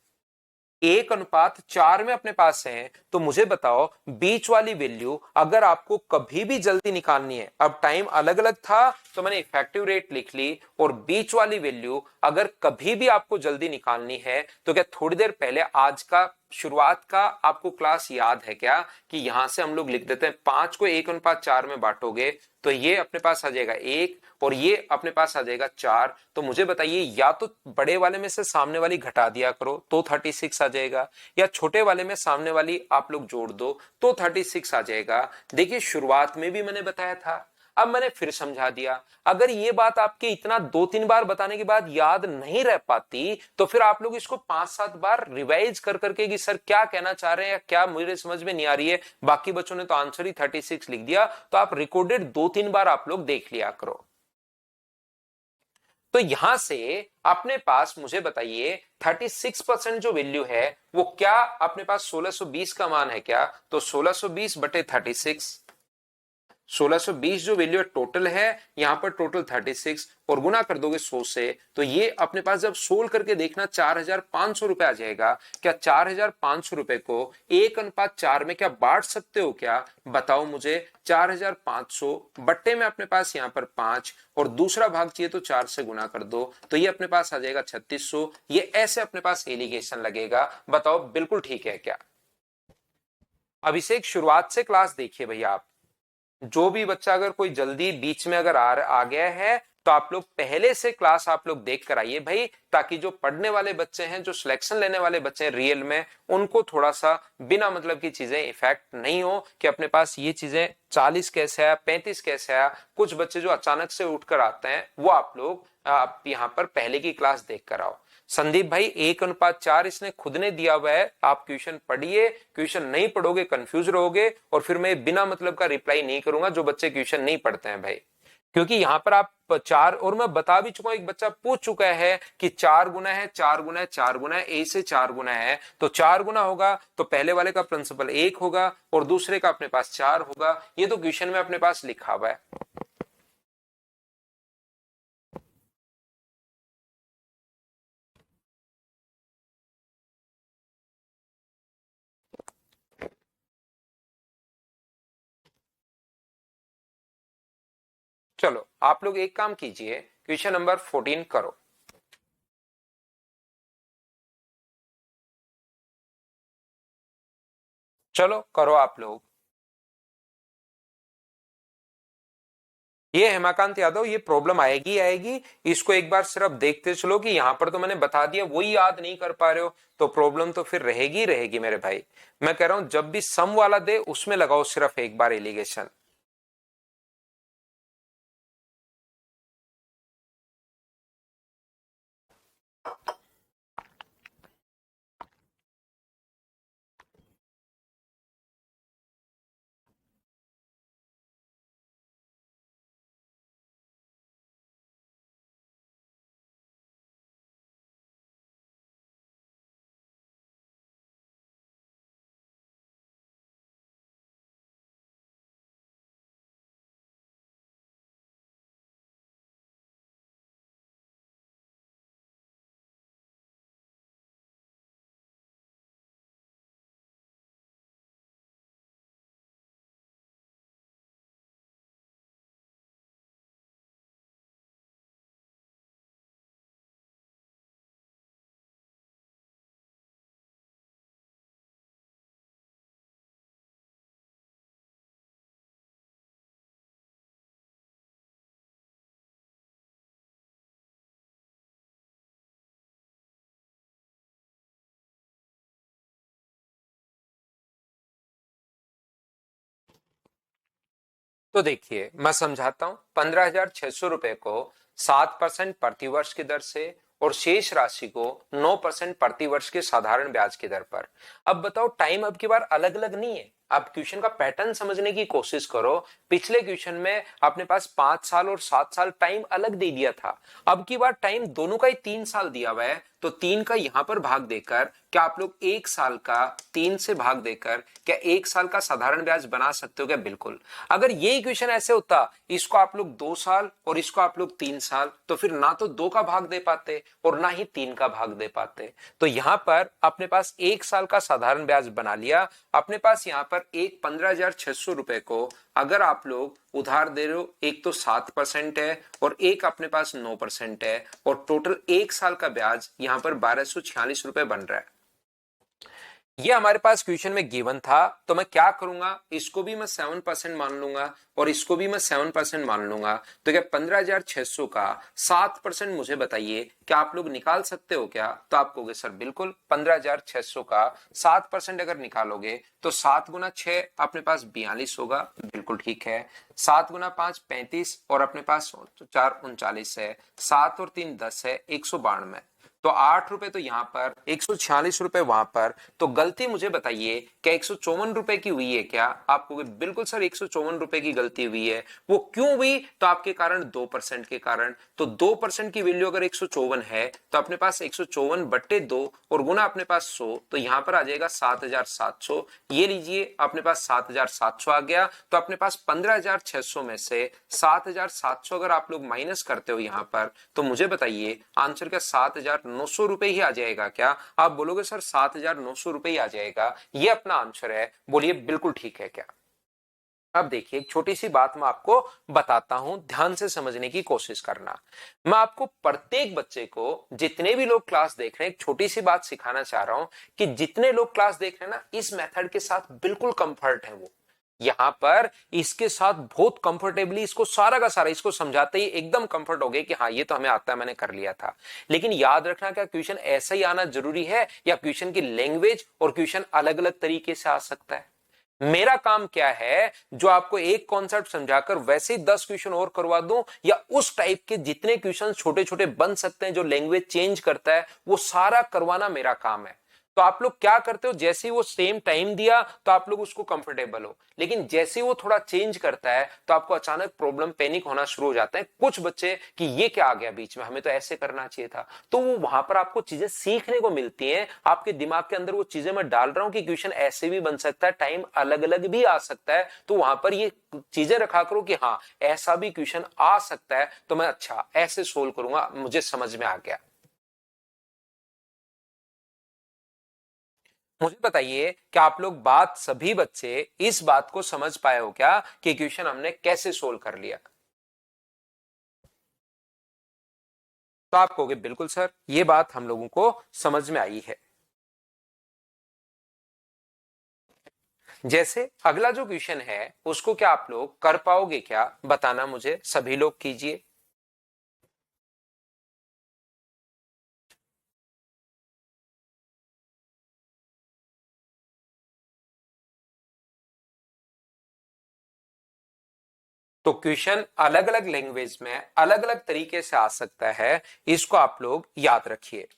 1:4 में अपने पास है। तो मुझे बताओ बीच वाली वैल्यू अगर आपको कभी भी जल्दी निकालनी है, अब टाइम अलग अलग था तो मैंने इफेक्टिव रेट लिख ली, और बीच वाली वैल्यू अगर कभी भी आपको जल्दी निकालनी है तो क्या थोड़ी देर पहले आज का शुरुआत का आपको क्लास याद है क्या कि यहां से हम लोग लिख देते हैं 5 को 1:4 में बांटोगे तो ये अपने पास आ जाएगा 1 और ये अपने पास आ जाएगा 4। तो मुझे बताइए या तो बड़े वाले में से सामने वाली घटा दिया करो तो 36 आ जाएगा, या छोटे वाले में सामने वाली आप लोग जोड़ दो तो 36 आ जाएगा। देखिए शुरुआत में भी मैंने बताया था, अब मैंने फिर समझा दिया। अगर ये बात आपके इतना 2-3 बार बताने के बाद याद नहीं रह पाती तो फिर आप लोग इसको 5-7 बार रिवाइज कर करके कि सर क्या कहना चाह रहे हैं या क्या मुझे समझ में नहीं आ रही है, बाकी बच्चों ने तो आंसर ही 36 लिख दिया, तो आप रिकॉर्डेड 2-3 बार आप लोग देख लिया करो। तो यहां से अपने पास मुझे बताइए 36% जो वैल्यू है वो क्या अपने पास 1620 का मान है क्या? तो 1620/36, 1620 जो वैल्यू टोटल है यहां पर टोटल 36 और गुना कर दोगे 100 से, तो ये अपने पास जब सोल्व करके देखना 4500 रुपए आ जाएगा। क्या 4500 रुपए को 1:4 में क्या बांट सकते हो क्या? बताओ मुझे। 4500 बट्टे में अपने पास यहां पर 5 और दूसरा भाग चाहिए तो 4 से गुना कर दो, तो ये अपने पास आ जाएगा 3600। ये ऐसे अपने पास एलिगेशन लगेगा। बताओ बिल्कुल ठीक है क्या? अभिषेक शुरुआत से क्लास देखिए भैया आप, जो भी बच्चा अगर कोई जल्दी बीच में अगर आ गया है तो आप लोग पहले से क्लास आप लोग देख कर आइए भाई, ताकि जो पढ़ने वाले बच्चे हैं, जो सिलेक्शन लेने वाले बच्चे हैं रियल में, उनको थोड़ा सा बिना मतलब की चीजें इफेक्ट नहीं हो कि अपने पास ये चीजें 40 कैसे आया, 35 कैसे आया। कुछ बच्चे जो अचानक से उठकर आते हैं वो आप लोग आप यहाँ पर पहले की क्लास देख कर आओ। संदीप भाई 1:4 इसने खुद ने दिया हुआ है, आप क्वेश्चन पढ़िए, क्वेश्चन नहीं पढ़ोगे कंफ्यूज रहोगे और फिर मैं बिना मतलब का रिप्लाई नहीं करूंगा जो बच्चे क्वेश्चन नहीं पढ़ते हैं भाई। क्योंकि यहां पर आप 4, और मैं बता भी चुका हूं, एक बच्चा पूछ चुका है कि 4 गुना है, 4 गुना है, 4 गुना है, ए से 4 गुना है, तो 4 गुना होगा तो पहले वाले का प्रिंसिपल 1 होगा और दूसरे का अपने पास 4 होगा। ये तो क्वेश्चन में अपने पास लिखा हुआ है। चलो आप लोग एक काम कीजिए, क्वेश्चन नंबर 14 करो। चलो करो आप लोग। ये हेमाकांत यादव, ये प्रॉब्लम आएगी आएगी, इसको एक बार सिर्फ देखते चलो कि यहां पर तो मैंने बता दिया वही याद नहीं कर पा रहे हो, तो प्रॉब्लम तो फिर रहेगी रहेगी मेरे भाई। मैं कह रहा हूं जब भी सम वाला दे उसमें लगाओ सिर्फ एक बार एलिगेशन। तो देखिए मैं समझाता हूं, 15,600 रुपए को 7% प्रति वर्ष की दर से और शेष राशि को 9% प्रति वर्ष के साधारण ब्याज की दर पर। अब बताओ, टाइम अब की बार अलग अलग नहीं है। आप क्वेश्चन का पैटर्न समझने की कोशिश करो। पिछले क्वेश्चन में अपने पास 5 साल और 7 साल टाइम अलग दे दिया था, अब की बार टाइम दोनों का ही 3 साल दिया हुआ है। तो 3 का यहां पर भाग देकर क्या आप लोग 1 साल का 3 से भाग देकर क्या 1 साल का साधारण ब्याज बना सकते हो क्या? बिल्कुल। अगर ये इक्वेशन ऐसे होता, इसको आप लोग 2 साल और इसको आप लोग 3 साल, तो फिर ना तो 2 का भाग दे पाते और ना ही 3 का भाग दे पाते। तो यहां पर अपने पास 1 साल का साधारण ब्याज बना लिया। अपने पास यहां पर एक 15,600 रुपए को अगर आप लोग उधार दे रहे हो, एक तो 7% है और एक अपने पास 9% है, और टोटल 1 साल का ब्याज यहां पर 1,246 रुपए बन रहा है। ये हमारे पास क्वेश्चन में गिवन था, तो मैं क्या करूंगा, इसको भी मैं 7% मान लूंगा और इसको भी मैं 7% मान लूंगा। तो क्या 15,600 का 7% मुझे बताइए, क्या आप लोग निकाल सकते हो क्या? तो आप कहोगे सर बिल्कुल, 15,600 का 7% अगर निकालोगे तो 7 गुना 6 अपने पास 42 होगा। बिल्कुल ठीक है। 7 गुना 5 35 और अपने पास 4 39 है। 7 और 3 10 है, 192। तो 8 रुपए तो यहां पर, 146 रुपए वहां पर। तो गलती मुझे बताइए, क्या 154 रुपए की हुई है क्या? आपको बिल्कुल सर 154 रुपए की गलती हुई है। वो क्यों हुई? तो आपके कारण 2% के कारण। तो 2% की वैल्यू अगर 154 है तो अपने पास 154/2 और गुना अपने पास 100, तो यहां पर आ जाएगा 7,700। ये लीजिए अपने पास 7,700 आ गया। तो अपने पास 15,600 में से 7,700 अगर आप लोग माइनस करते हो यहां पर, तो मुझे बताइए आंसर क्या 7,900 रुपए ही आ जाएगा क्या? आप बोलोगे सर 7,900 रुपए ही आ जाएगा, ये अपना आंसर है। बोलिए बिल्कुल ठीक है क्या? अब देखिए एक छोटी सी बात मैं आपको बताता हूं, ध्यान से समझने की कोशिश करना। मैं आपको प्रत्येक बच्चे को, जितने भी लोग क्लास देख रहे हैं, एक छोटी सी बात सिखाना चाह रहा हूं कि जितने लोग क्लास देख रहे हैं ना, इस मेथड के साथ बिल्कुल कंफर्ट है वो। यहां पर इसके साथ बहुत कंफर्टेबली इसको सारा का सारा इसको समझाते ही एकदम कंफर्ट हो गए कि हाँ ये तो हमें आता है, मैंने कर लिया था। लेकिन याद रखना, क्या क्वेश्चन ऐसा ही आना जरूरी है या क्वेश्चन की लैंग्वेज और क्वेश्चन अलग अलग तरीके से आ सकता है? मेरा काम क्या है, जो आपको एक कॉन्सेप्ट समझाकर वैसे ही 10 क्वेश्चन और करवा दूं, या उस टाइप के जितने क्वेश्चन छोटे छोटे बन सकते हैं जो लैंग्वेज चेंज करता है, वो सारा करवाना मेरा काम है। तो आप लोग क्या करते हो, जैसे ही वो सेम टाइम दिया तो आप लोग उसको कंफर्टेबल हो, लेकिन जैसे ही वो थोड़ा चेंज करता है तो आपको अचानक प्रॉब्लम, पैनिक होना शुरू हो जाता है कुछ बच्चे कि ये क्या आ गया बीच में, हमें तो ऐसे करना चाहिए था। तो वो वहां पर आपको चीजें सीखने को मिलती हैं, आपके दिमाग के अंदर वो चीजें मैं डाल रहा हूं कि क्वेश्चन ऐसे भी बन सकता है, टाइम अलग अलग भी आ सकता है। तो वहां पर ये चीजें रखा करो कि हाँ ऐसा भी क्वेश्चन आ सकता है, तो मैं अच्छा ऐसे सोल्व करूंगा, मुझे समझ में आ गया। मुझे बताइए कि आप लोग बात, सभी बच्चे इस बात को समझ पाए हो क्या कि क्वेश्चन हमने कैसे सोल्व कर लिया? तो आप कहोगे बिल्कुल सर, ये बात हम लोगों को समझ में आई है। जैसे अगला जो क्वेश्चन है उसको क्या आप लोग कर पाओगे क्या, बताना मुझे, सभी लोग कीजिए। तो क्वेश्चन अलग अलग लैंग्वेज में अलग अलग तरीके से आ सकता है, इसको आप लोग याद रखिए।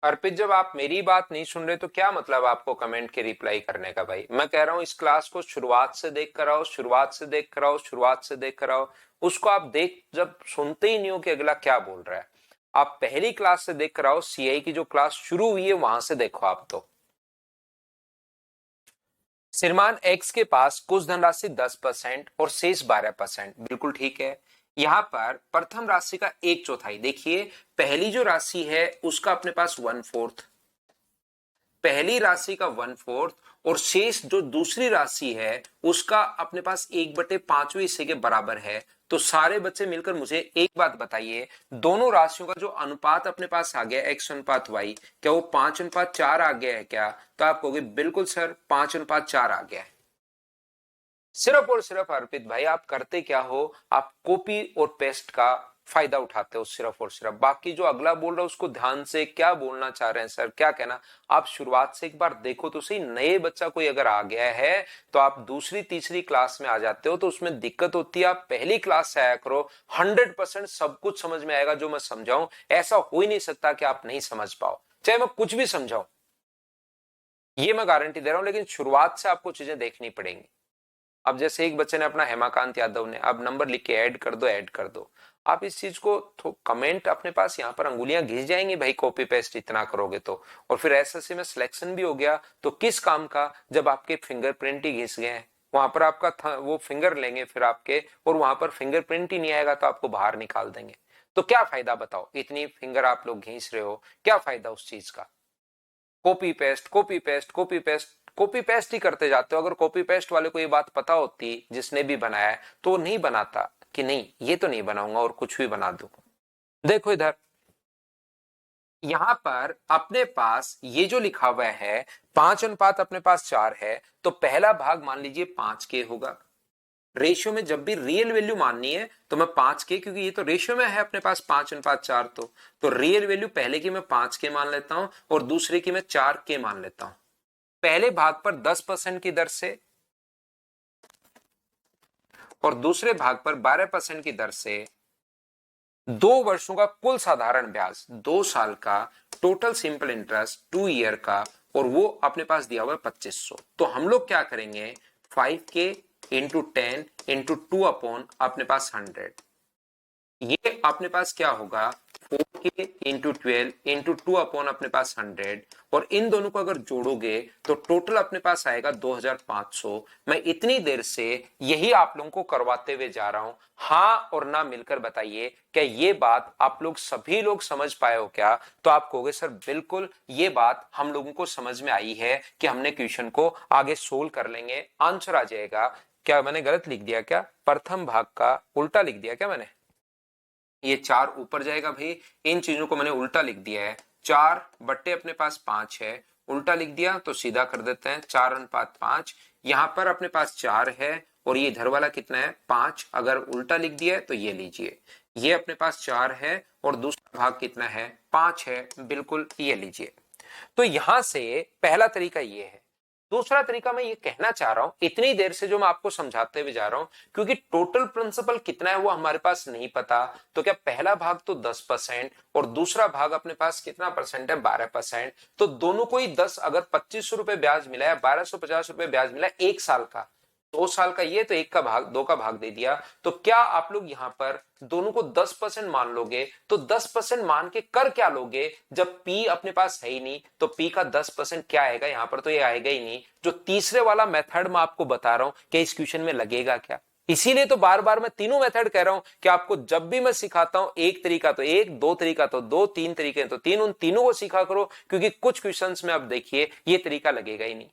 अर्पित, जब आप मेरी बात नहीं सुन रहे तो क्या मतलब आपको कमेंट के रिप्लाई करने का? भाई मैं कह रहा हूं इस क्लास को शुरुआत से देख कर आओ, शुरुआत से देख कर आओ, शुरुआत से देख कर आओ। उसको आप देख जब सुनते ही नहीं हो कि अगला क्या बोल रहा है। आप पहली क्लास से देख कर आओ, सीआई की जो क्लास शुरू हुई है वहां से देखो आप। तो श्रीमान एक्स के पास कुछ धनराशि 10% और शेष 12%, बिल्कुल ठीक है। यहां पर प्रथम राशि का एक चौथाई देखिए, पहली जो राशि है उसका अपने पास 1/4, पहली राशि का 1/4 और शेष जो दूसरी राशि है उसका अपने पास 1/5वें हिस्से के बराबर है। तो सारे बच्चे मिलकर मुझे एक बात बताइए, दोनों राशियों का जो अनुपात अपने पास आ गया x अनुपात y, क्या वो 5:4 आ गया है क्या? तो आप कहोगे बिल्कुल सर 5:4 आ गया है। सिर्फ और सिर्फ अर्पित भाई आप करते क्या हो, आप कॉपी और पेस्ट का फायदा उठाते हो सिर्फ और सिर्फ। बाकी जो अगला बोल रहा है उसको ध्यान से क्या बोलना चाह रहे हैं सर, क्या कहना, आप शुरुआत से एक बार देखो तो सही। नए बच्चा कोई अगर आ गया है तो आप दूसरी तीसरी क्लास में आ जाते हो तो उसमें दिक्कत होती है। आप पहली क्लास से आया करो, 100% सब कुछ समझ में आएगा जो मैं समझाऊं। ऐसा हो ही नहीं सकता कि आप नहीं समझ पाओ, चाहे मैं कुछ भी समझाऊं, ये मैं गारंटी दे रहा हूं। लेकिन शुरुआत से आपको चीजें देखनी पड़ेंगी। अब जैसे एक बच्चे ने अपना, हेमाकांत यादव ने, अब नंबर लिख के ऐड कर दो, ऐड कर दो। आप इस चीज को कमेंट अपने पास यहाँ पर अंगुलियां घिस जाएंगी भाई, कॉपी पेस्ट इतना करोगे तो। और फिर एसएससी में सिलेक्शन भी हो गया तो किस काम का, जब आपके फिंगरप्रिंट ही घिस गए हैं। वहां पर आपका वो फिंगर लेंगे फिर आपके, और वहां पर फिंगरप्रिंट ही नहीं आएगा तो आपको बाहर निकाल देंगे। तो क्या फायदा बताओ, इतनी फिंगर आप लोग घिस रहे हो, क्या फायदा उस चीज का? Copy paste, copy paste, copy paste, copy paste ही करते जाते हो। अगर कॉपी पेस्ट वाले को ये बात पता होती जिसने भी बनाया है तो वो नहीं बनाता कि नहीं ये तो नहीं बनाऊंगा और कुछ भी बना दूं। देखो इधर, यहां पर अपने पास ये जो लिखा हुआ है 5:4 अपने पास 4 है, तो पहला भाग मान लीजिए 5 के होगा। रेशियो में जब भी रियल वैल्यू माननी है तो मैं 5 के, क्योंकि ये तो रेशियो में है अपने पास 5:4, तो रियल वैल्यू पहले की मैं 5 के मान लेता हूं और दूसरे की मैं 4 के मान लेता हूं। पहले भाग पर 10% की दर से और दूसरे भाग पर 12% की दर से 2 वर्षों का कुल साधारण ब्याज, 2 साल का टोटल सिंपल इंटरेस्ट 2 ईयर का, और वो अपने पास दिया हुआ है 2500। तो हम लोग क्या करेंगे, 5K इंटू 10 इंटू 2 अपॉन अपने पास 100, ये अपने पास क्या होगा 4K इंटू 12 इंटू 2 अपॉन अपने पास 100, और इन दोनों को अगर जोड़ोगे तो टोटल अपने पास आएगा 2500। मैं इतनी देर से यही आप लोगों को करवाते हुए जा रहा हूं, हाँ और ना मिलकर बताइए क्या ये बात आप लोग सभी लोग समझ पाए हो क्या? तो आप कहोगे सर बिल्कुल ये बात हम लोगों को समझ में आई है कि हमने क्वेश्चन को आगे सोल्व कर लेंगे, आंसर आ जाएगा। क्या मैंने गलत लिख दिया क्या? प्रथम भाग का उल्टा लिख दिया क्या मैंने? ये 4 ऊपर जाएगा भाई, इन चीजों को मैंने उल्टा लिख दिया है। 4 बट्टे अपने पास 5 है, उल्टा लिख दिया तो सीधा कर देते हैं 4:5। यहां पर अपने पास 4 है और ये इधर वाला कितना है 5, अगर उल्टा लिख दिया है तो ये लीजिए, ये अपने पास 4 है और दूसरा भाग कितना है 5 है, बिल्कुल ये लीजिए। तो यहां से पहला तरीका ये है। दूसरा तरीका मैं ये कहना चाह रहा हूं, इतनी देर से जो मैं आपको समझाते हुए जा रहा हूं, क्योंकि टोटल प्रिंसिपल कितना है वो हमारे पास नहीं पता, तो क्या पहला भाग तो 10% और दूसरा भाग अपने पास कितना परसेंट है 12%, तो दोनों को ही 10, अगर 2500 रुपए ब्याज मिला है, 1250 रुपए ब्याज मिला है 1 साल का, 2 साल का ये तो 1 का भाग 2 का भाग दे दिया। तो क्या आप लोग यहां पर दोनों को 10% मान लोगे? तो 10% मान के कर क्या लोगे, जब P अपने पास है ही नहीं तो P का 10% क्या आएगा यहां पर, तो ये आएगा ही नहीं। जो तीसरे वाला मेथड मैं आपको बता रहा हूं कि इस क्वेश्चन में लगेगा क्या, इसीलिए तो बार बार मैं तीनों मेथड कह रहा हूं कि आपको जब भी मैं सिखाता हूं, एक तरीका तो एक, दो तरीका तो दो, तीन तरीके तो तीन, उन तीनों को सीखा करो, क्योंकि कुछ क्वेश्चंस में अब देखिए ये तरीका लगेगा ही नहीं।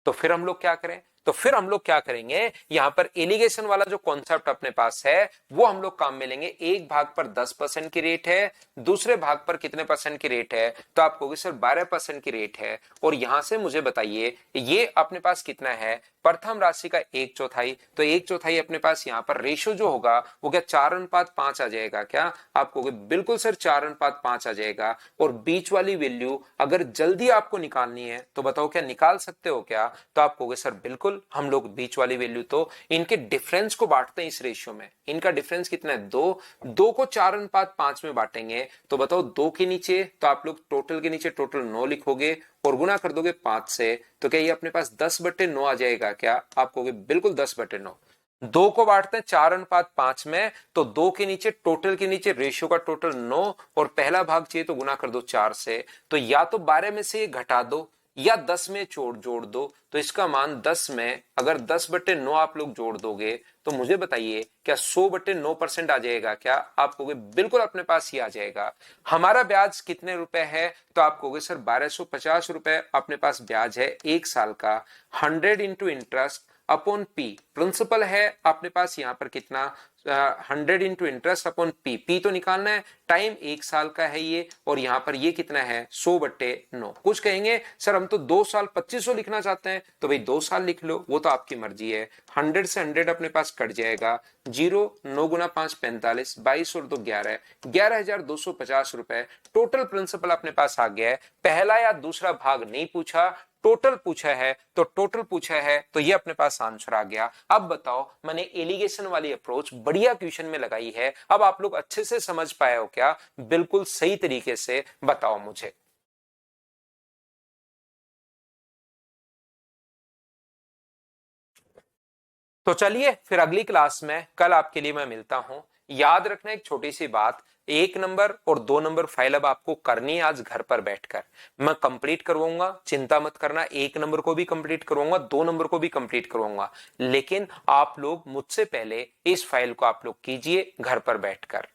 तो फिर हम लोग क्या करें, तो फिर हम लोग क्या करेंगे, यहां पर एलिगेशन वाला जो कॉन्सेप्ट अपने पास है वो हम लोग काम में लेंगे। एक भाग पर 10% की रेट है, दूसरे भाग पर कितने परसेंट की रेट है, तो आप कहोगे सर 12% की रेट है। और यहां से मुझे बताइए ये अपने पास कितना है, प्रथम राशि का 1/4, तो 1/4 अपने पास यहाँ पर रेशो जो होगा वो क्या 4:5 आ जाएगा क्या? आप कहोगे बिल्कुल सर 4:5 आ जाएगा। और बीच वाली वैल्यू अगर जल्दी आपको निकालनी है तो बताओ क्या निकाल सकते हो क्या? तो आप कहोगे सर बिल्कुल बिल्कुल हम लोग बीच वाली वैल्यू तो इनके डिफरेंस को बांटते हैं इस रेशियो में। इनका डिफरेंस कितना है? 2। 2 को 4:5 में बांटेंगे तो बताओ 2 के नीचे तो आप लोग टोटल के नीचे टोटल 9 लिखोगे और गुना कर दोगे 5 से, तो क्या ये अपने पास 10/9 आ जाएगा? क्या आप कहोगे बिल्कुल 10/9। 2 को बांटते हैं 4:5 में तो 2 के नीचे टोटल के नीचे रेशियो का टोटल 9 और पहला भाग चाहिए तो गुना कर दो 4 से। तो या तो 12 में से ये घटा दो या 10 में जोड़ दो। तो इसका मान 10 में अगर 10/9 आप लोग जोड़ दोगे तो मुझे बताइए क्या 100/9% आ जाएगा? क्या आप कहोगे बिल्कुल अपने पास ही आ जाएगा। हमारा ब्याज कितने रुपए है? तो आप कहोगे सर 1250 रुपए अपने पास ब्याज है 1 साल का। 100 into interest upon P, principal है अपने पास यहाँ पर कितना? 100 into interest upon P. P तो निकालना है, टाइम 1 साल का है ये, और यहाँ पर ये कितना है? 100/9। कुछ कहेंगे सर हम तो 2 साल 2500 लिखना चाहते हैं, तो भाई 2 साल लिख लो, वो तो आपकी मर्जी है। 100 से 100 अपने पास कट जाएगा, 0 9 गुना 5 45, 22 और 2 11, 11,250 रुपए टोटल प्रिंसिपल अपने पास आ गया है। पहला या दूसरा भाग नहीं पूछा, टोटल पूछा है, तो टोटल पूछा है तो ये अपने पास आंसर आ गया। अब बताओ मैंने एलिगेशन वाली अप्रोच बढ़िया क्वेश्चन में लगाई है, अब आप लोग अच्छे से समझ पाए हो क्या? बिल्कुल सही तरीके से बताओ मुझे। तो चलिए फिर अगली क्लास में कल आपके लिए मैं मिलता हूं। याद रखना एक छोटी सी बात, 1 नंबर और 2 नंबर फाइल अब आपको करनी है आज घर पर बैठकर। मैं कंप्लीट करवाऊंगा, चिंता मत करना। 1 नंबर को भी कंप्लीट करवाऊंगा, 2 नंबर को भी कंप्लीट करवाऊंगा, लेकिन आप लोग मुझसे पहले इस फाइल को आप लोग कीजिए घर पर बैठकर।